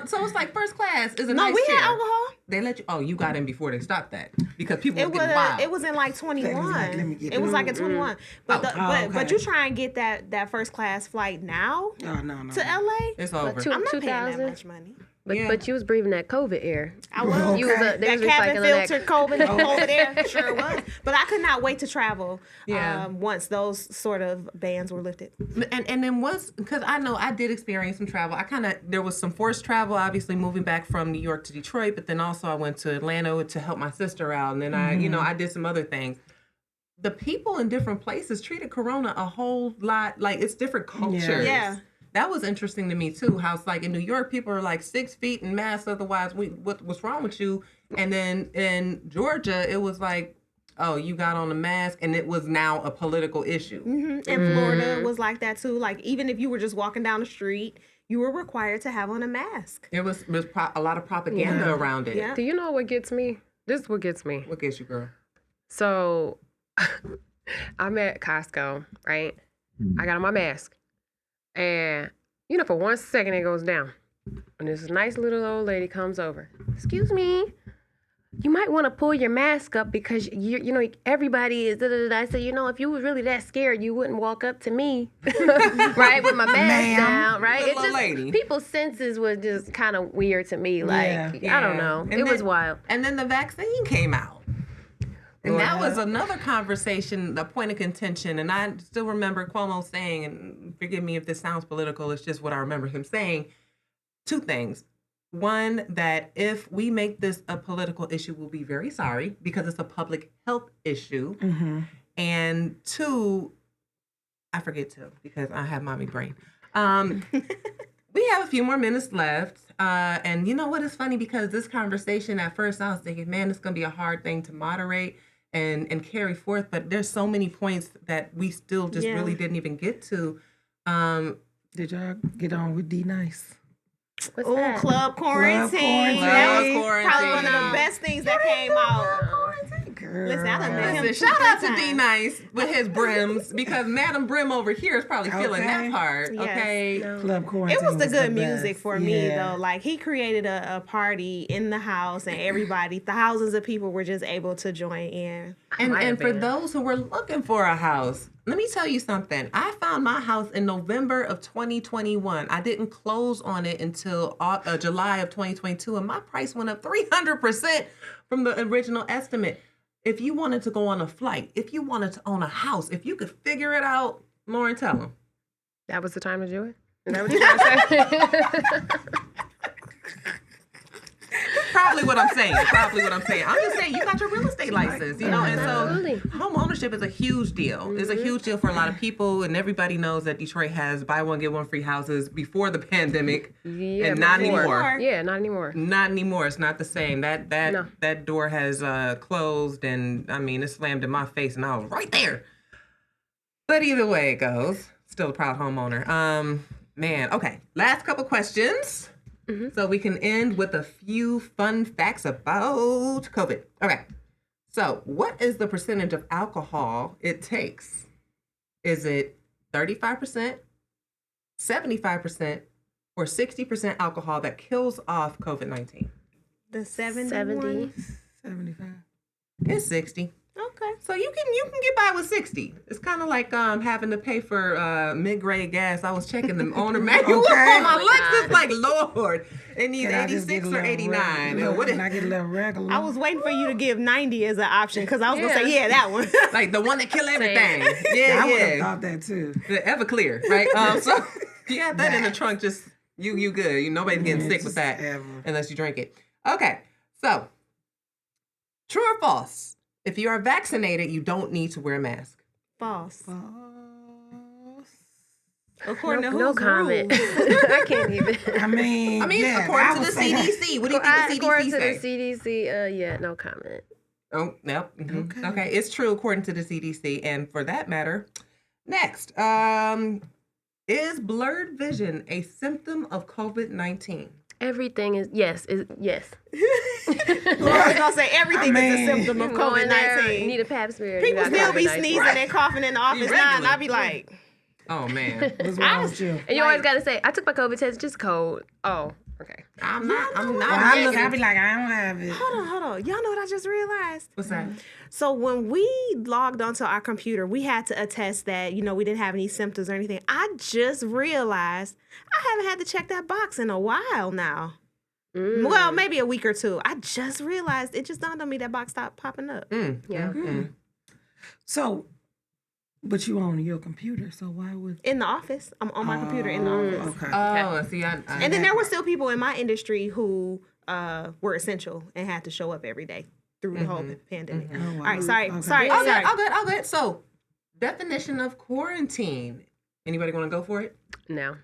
S3: So it's like first class is a
S1: No,
S3: nice
S1: we
S3: chair.
S1: had alcohol.
S3: They let you. Oh, you got in before they stopped that because people were
S1: It
S3: getting wild.
S1: was in like 21.
S6: like, let me get
S1: It was like a 21. But
S6: okay.
S1: but you try and get that first class flight now
S6: Oh, no.
S1: to LA.
S3: It's over.
S5: two-
S1: I'm not paying that
S5: 2000.
S1: much money.
S5: But you was breathing that COVID air.
S1: I was.
S6: Okay.
S5: You was
S1: That
S5: they was
S1: cabin
S5: recycling
S1: filter
S5: that.
S1: COVID air sure was. But I could not wait to travel
S3: Yeah.
S1: once those sort of bans were lifted.
S3: And then once, because I know I did experience some travel. There was some forced travel, obviously moving back from New York to Detroit, but then also I went to Atlanta to help my sister out, and then I did some other things. The people in different places treated Corona a whole lot like it's different cultures.
S1: Yeah.
S3: That was interesting to me too. How it's like in New York, people are like 6 feet in masks. Otherwise, what's wrong with you? And then in Georgia, it was like, oh, you got on a mask, and it was now a political issue.
S1: And Florida was like that too. Like even if you were just walking down the street, you were required to have on a mask.
S3: There was a lot of propaganda around it.
S1: Yeah.
S5: Do you know what gets me? This is what gets me.
S3: What gets you, girl?
S5: So I'm at Costco, right? I got on my mask. And, for 1 second it goes down. And this nice little old lady comes over. Excuse me. You might want to pull your mask up because, everybody is da-da-da-da. I said, if you were really that scared, you wouldn't walk up to me, right, with my mask down, right?
S3: Little old lady.
S5: People's senses was just kind of weird to me. Like,
S6: Yeah.
S5: I don't know.
S3: And
S5: It was
S3: then-
S5: wild.
S3: And then the vaccine came out. And
S6: Well,
S3: that was another conversation, the point of contention. And I still remember Cuomo saying, and forgive me if this sounds political, it's just what I remember him saying, two things. One, that if we make this a political issue, we'll be very sorry because it's a public health issue. And two, I forget to because I have mommy brain. We have a few more minutes left. And you know what is funny? Because this conversation, at first I was thinking, man, it's going to be a hard thing to moderate and carry forth. But there's so many points that we still just really didn't even get to.
S6: Did y'all get on with D Nice?
S5: What's
S1: Oh,
S5: that?
S1: club quarantine.
S6: quarantine.
S1: That was
S3: Club
S1: probably one of
S3: quarantine.
S1: the best things that came out.
S6: Girl.
S1: Listen, I done met him
S3: Listen, shout
S1: 2-3
S3: out to
S1: times.
S3: D Nice with his brims because Madam Brim over here is probably feeling that
S6: Okay.
S3: part.
S1: Yes.
S3: Okay.
S6: Club quarantine.
S1: It was the good music
S6: best.
S1: for me
S6: Yeah.
S1: though. Like he created a party in the house and everybody, thousands of people were just able to join in.
S3: And for those who were looking for a house, let me tell you something. I found my house in November of 2021. I didn't close on it until July of 2022, and my price went up 300% from the original estimate. If you wanted to go on a flight, if you wanted to own a house, if you could figure it out, Lauren, tell them.
S5: That was the time to do it? Is that what you're trying to say?
S3: probably what I'm saying. I'm just saying you got your real estate license, you know, and
S5: Absolutely.
S3: so home ownership is a huge deal. It's a huge deal for a lot of people, and everybody knows that Detroit has buy one get one free houses before the pandemic, and not anymore.
S5: Yeah, not anymore.
S3: Not anymore. It's not the same. That door has closed, and I mean it slammed in my face, and I was right there. But either way it goes, still a proud homeowner. Man, okay. Last couple questions. So we can end with a few fun facts about COVID. Okay. So what is the percentage of alcohol it takes? Is it 35%, 75%, or 60% alcohol that kills off COVID-19?
S1: The 70.
S6: 75.
S3: It's 60.
S1: Okay.
S3: So you can get by with 60. It's kind of like having to pay for mid-grade gas. I was checking the owner manual on my Lexus, like Lord, it needs 86 or 89.
S6: Can I get a little regular?
S1: I was waiting for you to give 90 as an option because I was gonna say that one.
S3: Like the one that kill everything.
S6: I would have thought that too.
S3: The Everclear, right? So you have that in the trunk. Just you good. Nobody's getting sick with that unless you drink it. Okay, so true or false? If you are vaccinated, you don't need to wear a mask.
S1: False. According to
S5: no
S1: whose
S5: comment.
S1: rules?
S5: I can't even.
S6: I mean,
S3: according to the CDC. What do you think the
S5: According
S3: CDC
S5: to
S3: say?
S5: the CDC, no comment.
S3: Oh, no. Mm-hmm. Okay, it's true according to the CDC. And for that matter, next, is blurred vision a symptom of COVID-19?
S5: Everything is yes.
S1: I was gonna say everything is a symptom of COVID-19.
S5: Need a pap smear.
S1: People still be sneezing and coughing in the office now, and I be like,
S3: oh man,
S6: what's wrong with you?
S5: And you always gotta say, I took my COVID test, just cold. Oh, okay.
S3: I'm not.
S6: I be like, I don't have it.
S1: hold on. Y'all know what I just realized?
S3: What's that?
S1: So when we logged onto our computer, we had to attest that, we didn't have any symptoms or anything. I just realized I haven't had to check that box in a while now. Well, maybe a week or two. I just realized, it just dawned on me that box stopped popping up.
S5: Yeah.
S6: So, but you on your computer, so why would...
S1: In the office. I'm on my computer in the office.
S6: Okay.
S3: Oh, see,
S1: And then there were still people in my industry who were essential and had to show up every day through the whole pandemic.
S6: Oh, wow.
S1: All right, sorry.
S6: Okay.
S1: Sorry.
S3: All good. So, definition of quarantine. Anybody want to go for it?
S5: No.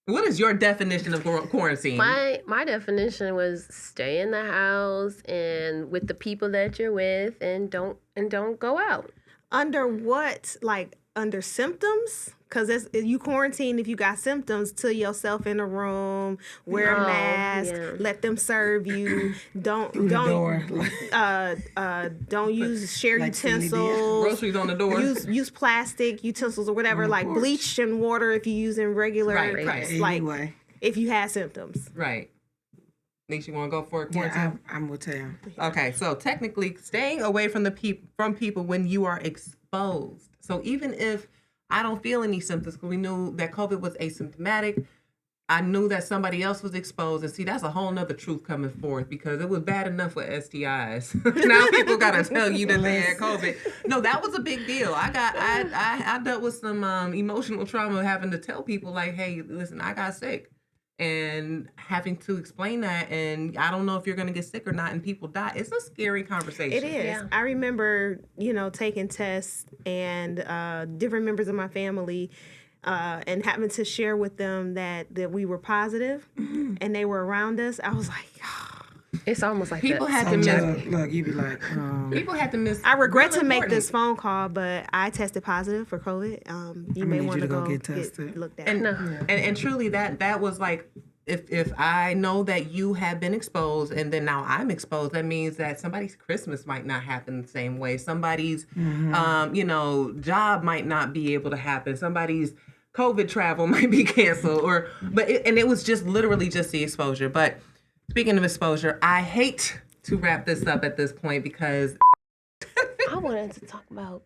S3: What is your definition of quarantine?
S5: My definition was stay in the house and with the people that you're with, and don't go out.
S1: Under what? Like under symptoms? Because you quarantine if you got symptoms to yourself in a room, wear a mask, let them serve you. Don't share
S6: like
S1: utensils.
S3: Groceries on the door.
S1: Use plastic utensils or whatever, like bleach and water if you're using regular.
S3: Right.
S1: Like
S6: Anyway.
S1: if you had symptoms.
S3: Right. Nisha, you want to go for it?
S6: Yeah, I'm with you.
S3: Okay, so technically, staying away from people when you are exposed. So even if I don't feel any symptoms, because we knew that COVID was asymptomatic, I knew that somebody else was exposed. And see, that's a whole nother truth coming forth, because it was bad enough with STIs. Now people got to tell you that they had COVID. No, that was a big deal. I dealt with some emotional trauma having to tell people like, hey, listen, I got sick. And having to explain that, and I don't know if you're going to get sick or not, and people die. It's a scary conversation.
S1: It is. Yeah. I remember, taking tests and different members of my family and having to share with them that we were positive and they were around us. I was like,
S5: it's almost like
S3: people
S5: that.
S3: had to miss.
S6: Look, you be like,
S3: people had to miss.
S1: I regret to make this phone call, but I tested positive for COVID. You may want to go
S6: get tested.
S1: Looked at.
S3: And truly, that was like, if I know that you have been exposed and then now I'm exposed, that means that somebody's Christmas might not happen the same way. Somebody's, job might not be able to happen. Somebody's COVID travel might be canceled, it was just literally just the exposure. But speaking of exposure, I hate to wrap this up at this point because
S5: I wanted to talk about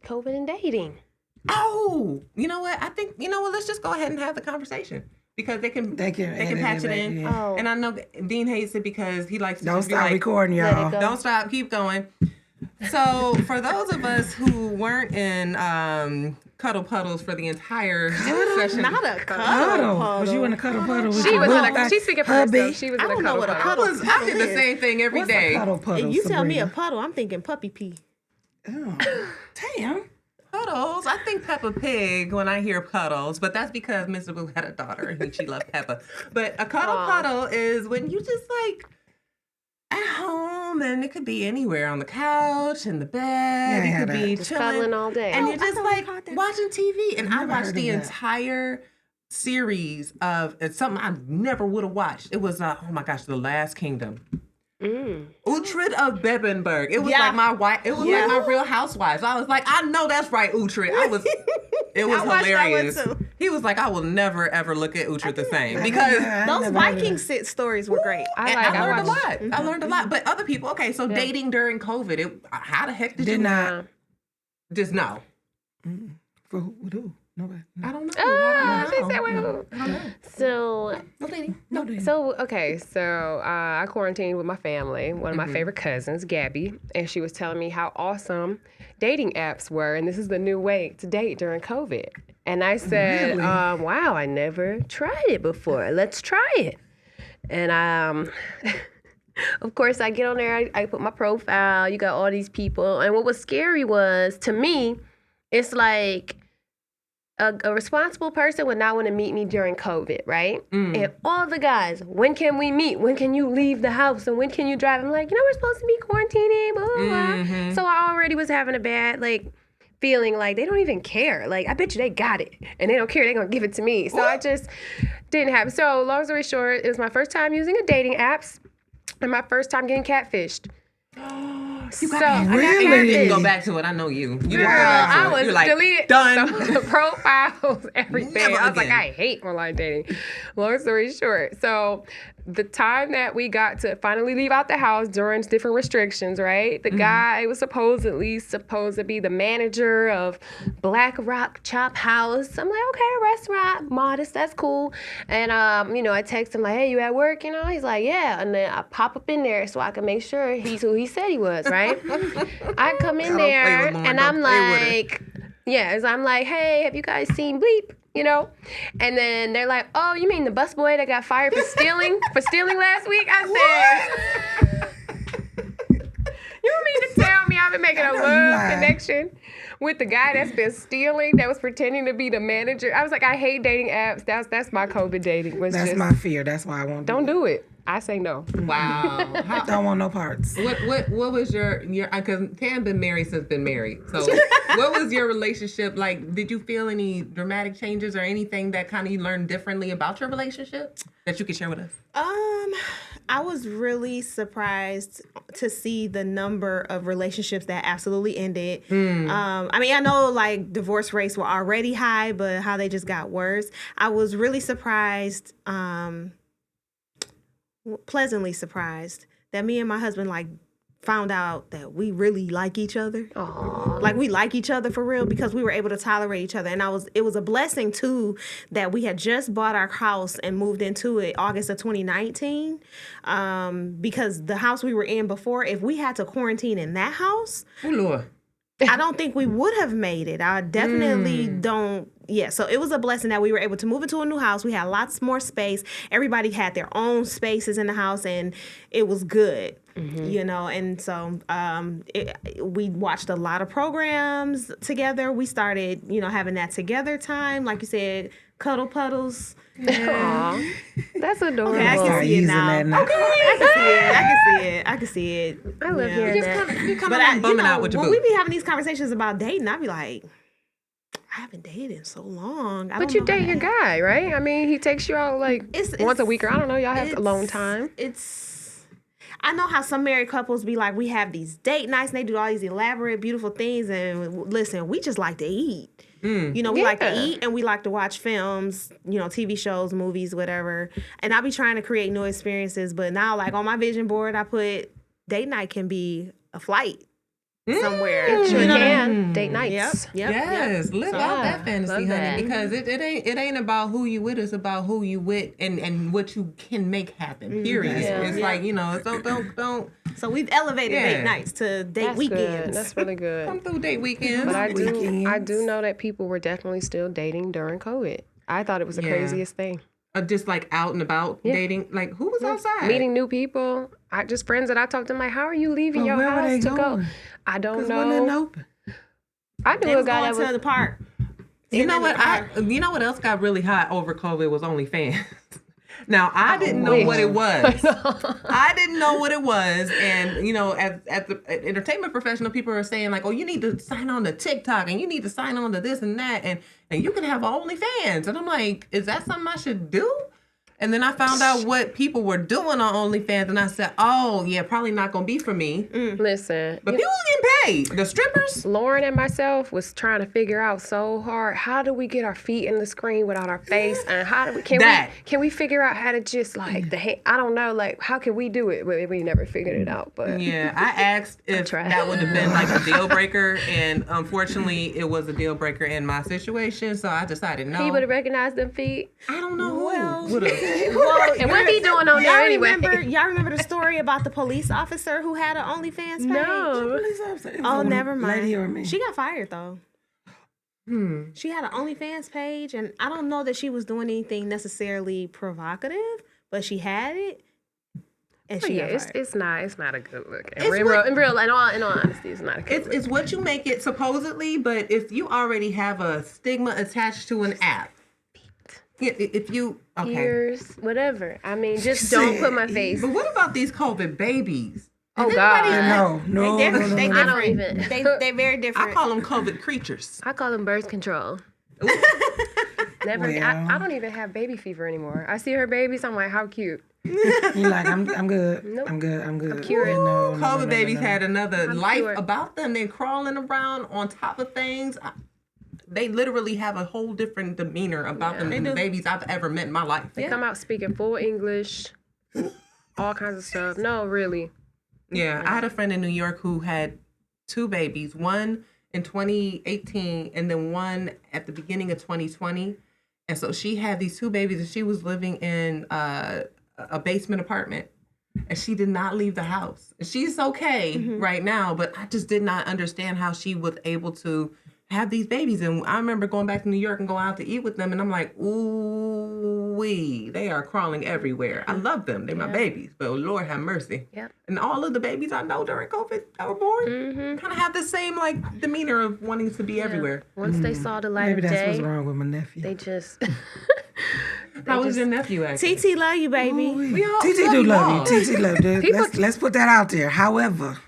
S5: COVID and dating.
S3: Oh, you know what? I think, let's just go ahead and have the conversation. Because they can patch it in.
S6: Yeah.
S3: And I know Dean hates it because he likes to
S6: don't
S3: just
S6: stop
S3: be like,
S6: recording, y'all.
S3: Don't stop, keep going. So for those of us who weren't in cuddle puddles for the entire session,
S1: Not a
S6: Cuddle.
S1: cuddle.
S6: Was you in a cuddle puddle? With
S5: She
S6: your
S5: was
S6: boo?
S5: in a. She's speaking for herself. She was
S1: I
S5: in a
S1: don't know
S5: cuddle
S1: what a
S5: puddle.
S1: cuddle
S3: I did the
S1: is.
S3: same thing every
S6: What's
S3: day.
S6: a cuddle puddle?
S1: And you tell me a
S6: Sabrina?
S1: puddle, I'm thinking puppy pee.
S6: Oh, damn.
S3: Puddles. I think Peppa Pig when I hear puddles, but that's because Mr. Boo had a daughter and she loved Peppa. But a cuddle puddle is when you just like at home, and it could be anywhere on the couch, in the bed.
S6: Yeah,
S3: it could be
S5: Just
S3: chilling
S5: cuddling all day.
S3: and
S1: Oh,
S3: you're just
S1: I
S3: like
S1: thought that.
S3: watching TV. And I
S6: Never
S3: watched
S6: heard
S3: the
S6: of that.
S3: entire series of it's something I never would have watched. It was oh my gosh, The Last Kingdom. Uhtred of Bebbanburg. It was like my wife. It was like my Real Housewives. I was like, I know that's right, Uhtred. It was
S1: I watched that one
S3: hilarious.
S1: too.
S3: He was like, I will never ever look at Uhtred the same because
S6: I
S1: Those
S6: never heard of
S1: Viking
S6: that.
S1: stories were great.
S5: I
S3: I learned a
S5: watched-
S3: lot. I learned a lot. But other people, okay, so dating during COVID, how the heck did you
S6: Did not.
S3: just know?
S6: For who? With who? Nobody.
S3: I don't know.
S5: Ah,
S3: I
S5: she
S3: don't
S5: said,
S3: know.
S5: well, so
S3: No dating.
S6: No, they
S5: So I quarantined with my family, one of my favorite cousins, Gabby, and she was telling me how awesome dating apps were, and this is the new way to date during COVID. And I said,
S6: Really?
S5: wow, I never tried it before. Let's try it. And of course, I get on there, I put my profile, you got all these people, and what was scary was, to me, it's like, a responsible person would not want to meet me during COVID, right? And all the guys, when can we meet? When can you leave the house? And when can you drive? I'm like, we're supposed to be quarantining, blah, blah, blah. So I already was having a bad, feeling like they don't even care. Like, I bet you they got it. And they don't care. They're going to give it to me. So I just didn't have it. So long story short, it was my first time using a dating apps and my first time getting catfished. I got
S6: Really?
S3: You didn't
S5: catfished.
S3: go back to it. I know you. You didn't go
S5: Girl,
S3: back to
S5: I
S3: it.
S5: was
S3: You're like,
S5: deleted
S3: done.
S5: the profiles, everything.
S3: Never
S5: I was like,
S3: again.
S5: I hate online dating. Long story short, so the time that we got to finally leave out the house during different restrictions, right? The guy was supposed to be the manager of Black Rock Chop House. I'm like, okay, restaurant, modest, that's cool. And I text him like, hey, you at work? He's like, yeah. And then I pop up in there so I can make sure he's who he said he was, right? I come in
S3: Don't play
S5: there
S3: with Lauren,
S5: and
S3: don't
S5: I'm
S3: play with her.
S5: like, yes, I'm like, hey, have you guys seen Bleep? And then they're like, oh, you mean the busboy that got fired for stealing last week? I said, you mean to tell me I've been making a
S6: you
S5: love
S6: lying.
S5: connection with the guy that's been stealing, that was pretending to be the manager? I was like, I hate dating apps. That's my COVID dating.
S6: That's my fear. That's why I won't
S5: Don't do it. I say no.
S3: Wow. How,
S6: Don't want no parts.
S3: what was your because Tam been married since been married. So what was your relationship like? Did you feel any dramatic changes or anything that kind of you learned differently about your relationship that you could share with us?
S1: I was really surprised to see the number of relationships that absolutely ended. I know divorce rates were already high, but how they just got worse. I was really surprised, pleasantly surprised that me and my husband found out that we really like each other.
S5: Aww.
S1: Like we like each other for real because we were able to tolerate each other. And it was a blessing too that we had just bought our house and moved into it August of 2019. Because the house we were in before, if we had to quarantine in that house,
S3: Oh Lord.
S1: I don't think we would have made it. I definitely don't. Yeah, so it was a blessing that we were able to move into a new house. We had lots more space. Everybody had their own spaces in the house, and it was good, And so we watched a lot of programs together. We started, having that together time. Like you said, cuddle puddles.
S5: Aww. That's adorable.
S1: Okay, I can
S6: Start
S1: see it
S6: using
S1: now.
S6: that now.
S1: Okay, I can see it.
S5: I love hearing that.
S3: You come
S1: But
S3: out bumming out with your
S1: when
S3: boo.
S1: we be having these conversations about dating, I be like, I haven't dated in so long.
S5: But you date your guy, right? I mean, he takes you out once a week, or I don't know. Y'all have alone time.
S1: I know how some married couples be like, we have these date nights and they do all these elaborate, beautiful things. And listen, we just like to eat. We like to eat and we like to watch films, TV shows, movies, whatever. And I be trying to create new experiences. But now, on my vision board, I put date night can be a flight somewhere.
S5: It sure
S1: You know what I
S5: can.
S1: mean?
S5: Date nights.
S1: Yep.
S3: Yes, live out that fantasy,
S5: love
S3: honey,
S5: that.
S3: because it ain't about who you with, it's about who you with and what you can make happen. Period.
S5: Yeah.
S3: It's like, don't
S1: So we've elevated date nights to date
S5: That's
S1: weekends.
S5: good. That's really good.
S3: Come through date weekends.
S5: But I do know that people were definitely still dating during COVID. I thought it was the craziest thing.
S3: Just like out and about dating. Like, who was outside?
S5: Meeting new people. Just friends that I talked to, I'm like, how are you leaving your house to go? I don't know.
S6: Open.
S5: I knew a guy that was
S1: to the park.
S3: You know what? You know what else got really hot over COVID was OnlyFans. Now, I didn't know what it was. I didn't know what it was. And, you know, as the entertainment professional, people are saying, like, oh, you need to sign on to TikTok and you need to sign on to this and that. And you can have OnlyFans. And I'm like, is that something I should do? And then I found out what people were doing on OnlyFans. And I said, oh, yeah, probably not going to be for me.
S5: Listen.
S3: But people getting paid. The strippers.
S5: Lauren and myself was trying to figure out so hard, how do we get our feet in the screen without our face? And how do we, can we figure out how to just like, I don't know, like, how can we do it? We never figured it out. But
S3: yeah, I asked if that would have been like a deal breaker. And unfortunately, it was a deal breaker in my situation. So I decided no.
S5: He would have recognized them feet.
S3: I don't know who else would have.
S1: Well,
S5: and what he doing on there anyway?
S1: Y'all remember the story about the police officer who had an OnlyFans page?
S5: No.
S1: Oh, never mind.
S6: Lady or me?
S1: She got fired though. She had an OnlyFans page, and I don't know that she was doing anything necessarily provocative, but she had it. And she got fired.
S5: It's not a good look. In all honesty, it's not a good look.
S3: It's what you make it supposedly, but if you already have a stigma attached to an app. If you
S5: ears, whatever. I mean, just don't put my face.
S3: But what about these COVID babies?
S5: Oh God,
S6: no.
S1: They different.
S5: I don't even.
S1: They very different.
S3: I call them COVID creatures.
S5: I call them birth control. Never.
S6: Well.
S5: I don't even have baby fever anymore. I see her babies. I'm like, how cute.
S6: You're like, I'm good.
S5: Nope.
S6: I'm good.
S5: I'm cured.
S6: No,
S3: COVID babies had another life
S5: cured.
S3: about them. They're crawling around on top of things. They literally have a whole different demeanor about them than the babies I've ever met in my life.
S5: They come out speaking full English, all kinds of stuff. No, really.
S3: Yeah, I had a friend in New York who had 2 babies, one in 2018 and then one at the beginning of 2020. And so she had these 2 babies and she was living in a basement apartment and she did not leave the house. She's okay right now, but I just did not understand how she was able to have these babies. And I remember going back to New York and going out to eat with them and I'm like, ooh-wee, they are crawling everywhere. I love them. They're my babies, but Lord have mercy.
S5: Yep.
S3: And all of the babies I know during COVID that were born kind of have the same like demeanor of wanting to be everywhere.
S5: Once they saw the light
S6: Maybe
S5: of
S6: that's
S5: day,
S6: what's wrong with my nephew.
S5: they just...
S3: How was your nephew acting?
S1: TT love you, baby.
S3: We all
S6: TT do love
S3: you.
S6: you. TT love you. Let's put that out there. However,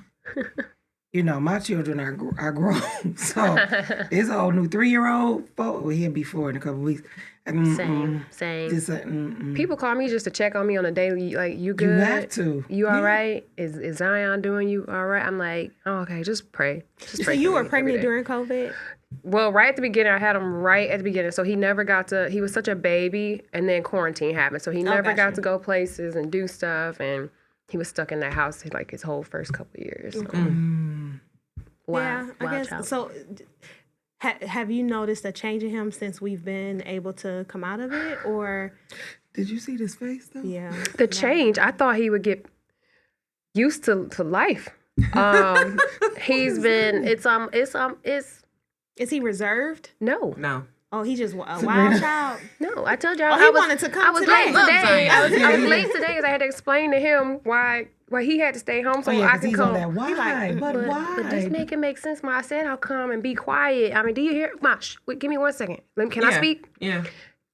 S6: you know, my children are grown. So it's a whole new 3-year-old. Well, he'll be 4 in a couple of weeks.
S5: Same.
S6: Just,
S5: People call me just to check on me on a daily, like, you good?
S6: You have to.
S5: You all right? Is Zion doing you all right? I'm like, oh, okay, just pray. Just
S1: So
S5: pray
S1: you
S5: for
S1: were
S5: me
S1: pregnant
S5: every day.
S1: during COVID?
S5: Well, right at the beginning, I had him right at the beginning. So he never got to, he was such a baby, and then quarantine happened. So he never got to go places and do stuff, and he was stuck in that house like his whole first couple of years. So.
S1: Yeah, I guess.
S5: Child.
S1: So have you noticed a change in him since we've been able to come out of it, or?
S6: Did you see this face though?
S1: Yeah.
S5: The change, I thought he would get used to life. He's been,
S1: Is he reserved?
S5: no.
S1: Oh, he's just a wild child.
S5: No, I told y'all
S1: Oh, he wanted to come
S5: I was
S1: today.
S5: late today. I was
S6: Zion.
S5: late today because I had to explain to him why he had to stay home so
S6: Oh, yeah,
S5: I
S6: 'cause
S5: can
S6: he's
S5: come.
S6: on that why? But why?
S5: But just make it make sense. Ma, I said I'll come and be quiet. I mean, do you hear? Ma, wait, give me 1 second. Can I speak?
S3: Yeah.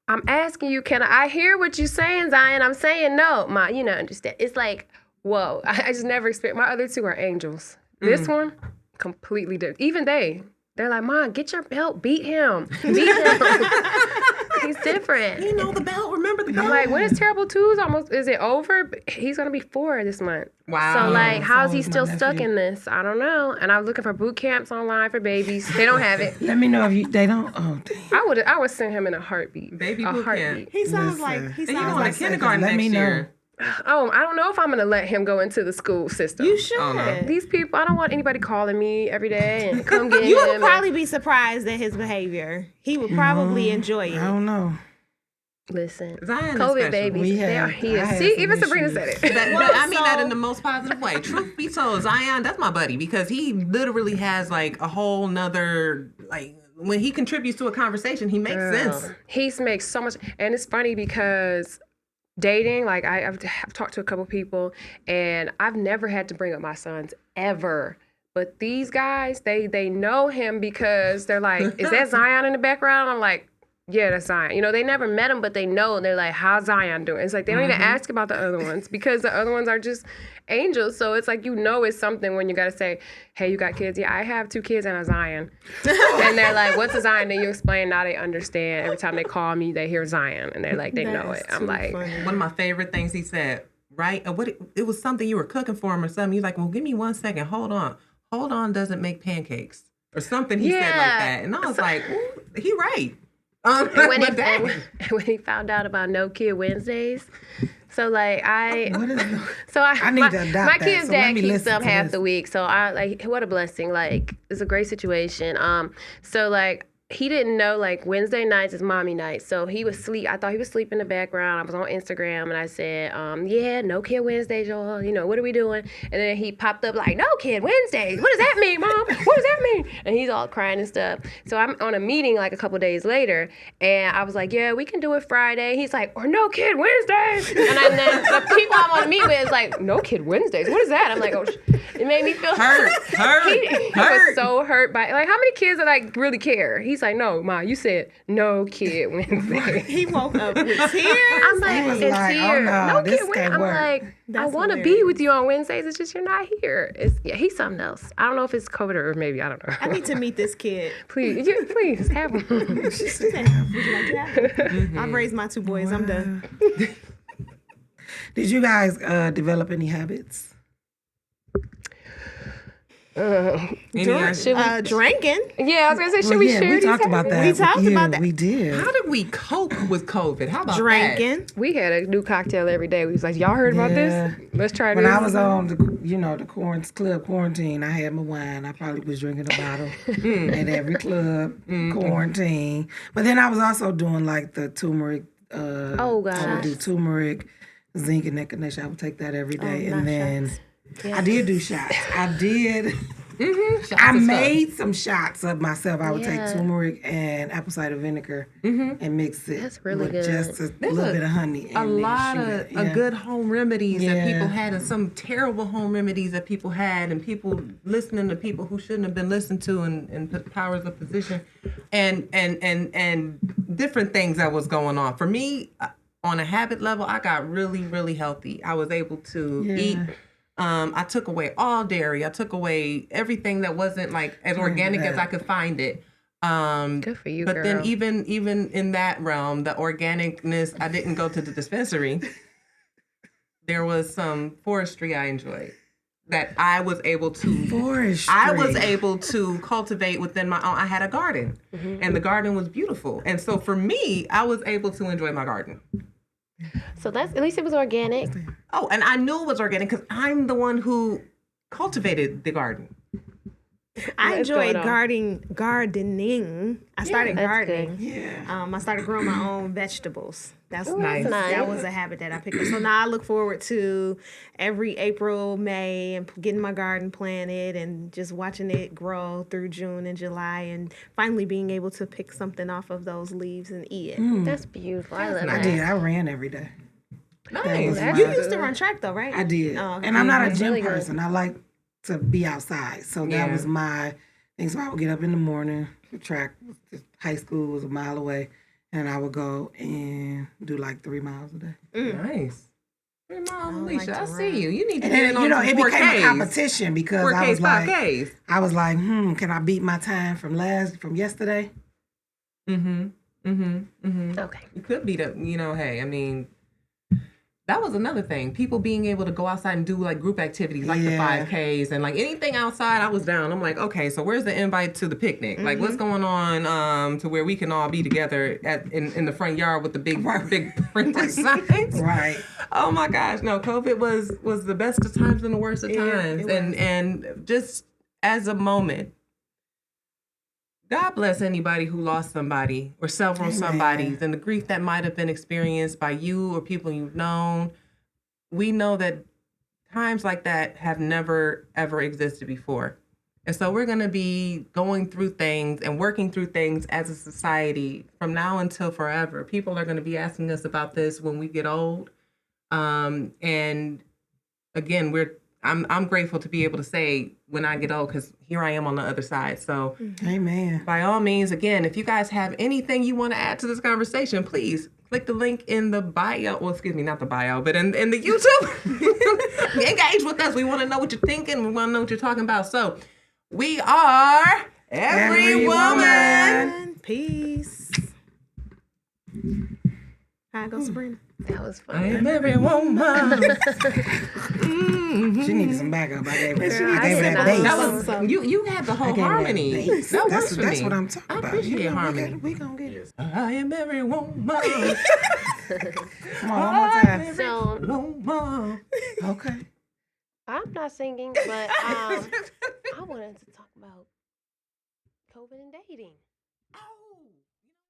S5: I'm asking you, I hear what you're saying, Zion? I'm saying no. Ma, you know, understand. It's like, whoa. I just never experienced. My other 2 are angels. This one, completely different. Even they're like, Ma, get your belt. Beat him. He's different.
S3: You know the belt. Remember the belt.
S5: I'm like, when is Terrible 2's almost, is it over? But he's going to be 4 this month.
S3: Wow.
S5: So, like, how is
S6: So
S5: he
S6: is my
S5: still stuck
S6: nephew.
S5: in this? I don't know. And I was looking for boot camps online for babies. They don't have it.
S6: Let me know if they don't. Oh, dang.
S5: I would send him in a heartbeat.
S3: Baby
S5: a
S3: boot camp.
S5: heartbeat.
S1: He sounds
S6: Listen.
S1: like
S3: And you going to kindergarten
S6: Let
S3: next
S6: me know.
S3: year.
S5: Oh, I don't know if I'm going to let him go into the school system.
S1: You should.
S3: Oh, no.
S5: These people, I don't want anybody calling me every day and come get
S1: You
S5: him.
S1: would probably be surprised at his behavior. He would probably enjoy
S6: I
S1: it.
S6: don't know.
S5: Listen,
S3: Zion is
S5: COVID
S3: special.
S5: babies, they are here.
S6: I had
S5: See,
S6: some
S5: even Sabrina
S6: issues.
S5: said it.
S3: But I mean that in the most positive way. Truth be told, Zion, that's my buddy because he literally has like a whole nother like when he contributes to a conversation, he makes sense.
S5: He makes so much, and it's funny because dating, like I've talked to a couple people, and I've never had to bring up my sons ever. But these guys, they know him because they're like, is that Zion in the background? I'm like, yeah, that's Zion. You know, they never met him, but they know. And they're like, how's Zion doing? It's like they don't even ask about the other ones because the other ones are just angels. So it's like, you know, it's something when you got to say, hey, you got kids? Yeah, I have 2 kids and a Zion. And they're like, what's a Zion? Then you explain. Now they understand. Every time they call me, they hear Zion. And they're like, they know it. I'm like.
S3: One of my favorite things he said, right? It was something you were cooking for him or something. He's like, well, give me 1 second. Hold on. Hold on doesn't make pancakes. Or something he said like that. And I was like, ooh, he right.
S5: When he found out about No Kid Wednesdays, so like I
S6: need to adopt
S5: my
S6: that.
S5: kid's
S6: So
S5: dad
S6: let me
S5: keeps
S6: listen
S5: them
S6: to
S5: half
S6: this.
S5: the week, so I like what a blessing. Like it's a great situation. So like he didn't know like Wednesday nights is mommy night, so he was sleep. I thought he was asleep in the background. I was on Instagram and I said, yeah, No Kid Wednesdays, y'all. You know, what are we doing? And then he popped up like, No Kid Wednesdays. What does that mean, Mom? What does that mean? And he's all crying and stuff. So I'm on a meeting like a couple days later, and I was like, yeah, we can do it Friday. He's like, or No Kid Wednesdays. And then the people I'm on the meet with is like, No Kid Wednesdays. What is that? I'm like, oh, it made me feel
S3: hurt.
S5: He was so hurt by like how many kids are like really care. He's like, no, Ma, you said No Kid Wednesday.
S1: He woke up with tears.
S5: I'm like,
S6: He was
S5: in
S6: like, oh,
S5: tears.
S6: no, this
S5: Kid
S6: can't
S5: I'm
S6: work.
S5: like, I
S1: That's
S5: want to be
S1: hilarious.
S5: with you on Wednesdays. It's just you're not here. He's something else. I don't know if it's COVID or maybe I don't know.
S1: I need to meet this kid.
S5: please have him.
S1: Would you like to have him? I've raised my 2 boys. I'm done.
S6: Did you guys develop any habits?
S1: Drinking.
S5: Yeah, I was gonna say, should we share
S6: we
S5: these
S6: talked about
S5: habits?
S6: that.
S1: We talked
S6: with you.
S1: about that.
S6: We did.
S3: How did we cope with COVID? How about
S1: Drinking.
S5: We had a new cocktail every day. We was like, y'all heard about this? Let's try
S6: When
S5: this.
S6: I was on the club quarantine, I had my wine. I probably was drinking a bottle at every club quarantine. But then I was also doing like the turmeric.
S5: Oh, gosh.
S6: I would do turmeric, zinc, and neck connection. I would take that every day, and then
S5: Yes.
S6: I did do shots. I did.
S3: Shots
S6: I
S3: of
S6: made some shots of myself. I would take
S5: Yeah.
S6: turmeric and apple cider vinegar and mix it
S5: That's really
S6: with
S5: good.
S6: just a
S3: There's
S6: little bit of honey.
S3: a
S6: and then
S3: lot
S6: shoot
S3: of
S6: it. Yeah.
S3: good home remedies that
S6: Yeah.
S3: people had, and some terrible home remedies that people had, and people listening to people who shouldn't have been listened to, and put powers of position, and different things that was going on. For me, on a habit level, I got really, really healthy. I was able to eat. I took away all dairy. I took away everything that wasn't like as organic as I could find it.
S5: Good for you,
S3: But
S5: girl.
S3: then even in that realm, the organicness, I didn't go to the dispensary. There was some forestry I enjoyed that I was able to
S6: Forestry.
S3: I was able to cultivate within my own. I had a garden, and the garden was beautiful. And so for me, I was able to enjoy my garden.
S5: So that's at least it was organic.
S3: Oh, and I knew it was organic because I'm the one who cultivated the garden.
S1: I
S5: What's
S1: enjoyed
S5: going on?
S1: gardening. I started
S5: That's
S1: gardening.
S5: good.
S6: Yeah.
S1: I started growing my own vegetables. That's
S3: Nice.
S5: nice.
S1: That was a habit that I picked up. So now I look forward to every April, May, and getting my garden planted and just watching it grow through June and July, and finally being able to pick something off of those leaves and eat it.
S5: That's beautiful. I love
S6: I
S5: that.
S6: did. I ran every day.
S3: Nice.
S5: That's
S1: You
S5: good.
S1: used to run track though, right?
S6: I did.
S1: Oh, okay.
S6: And I'm not a
S5: That's
S6: gym
S5: really good.
S6: person. I like to be outside. So that
S3: Yeah.
S6: was my thing. So I would get up in the morning. The track, high school was a mile away. And I would go and do like 3 miles a day.
S3: Nice. Hey, Mom,
S1: like
S3: Alicia,
S1: to
S3: I
S1: run.
S3: see you. You need to
S6: And
S3: get
S6: then,
S3: in on
S6: you know,
S3: some
S6: it became a
S3: 4Ks.
S6: competition because
S3: 4Ks,
S6: I was like,
S3: 5Ks.
S6: can I beat my time from yesterday?
S5: Okay.
S3: You could be hey, I mean, that was another thing. People being able to go outside and do like group activities like the
S6: Yeah.
S3: 5Ks and like anything outside, I was down. I'm like, okay, so where's the invite to the picnic? Like what's going on to where we can all be together in the front yard with the big printed signs?
S6: Right.
S3: Oh my gosh, no, COVID was the best of times and the worst of
S1: Yeah,
S3: times.
S1: it was.
S3: And just as a moment, God bless anybody who lost somebody or several somebodies, and the grief that might have been experienced by you or people you've known. We know that times like that have never, ever existed before. And so we're going to be going through things and working through things as a society from now until forever. People are going to be asking us about this when we get old. And again, I'm grateful to be able to say when I get old, because here I am on the other side. So
S6: amen.
S3: By all means, again, if you guys have anything you want to add to this conversation, please click the link in the bio. Well, excuse me, not the bio, but in the YouTube. Engage with us. We want to know what you're thinking. We want to know what you're talking about. So we are Every Woman.
S1: Peace. How it go, Sabrina?
S5: That was
S3: I
S5: funny.
S3: am every woman.
S6: She needed some backup. I gave her
S5: did
S6: that
S5: not.
S6: bass.
S3: That was, you had the whole
S6: I gave her
S3: harmony.
S6: That bass.
S3: That works for
S6: That's
S3: me.
S6: what I'm talking
S3: I
S6: about.
S3: appreciate harmony.
S6: We gonna get it.
S3: I am every woman.
S6: Come on, one more time.
S5: So
S3: Woman.
S6: Okay.
S5: I'm not singing, but I wanted to talk about COVID and dating.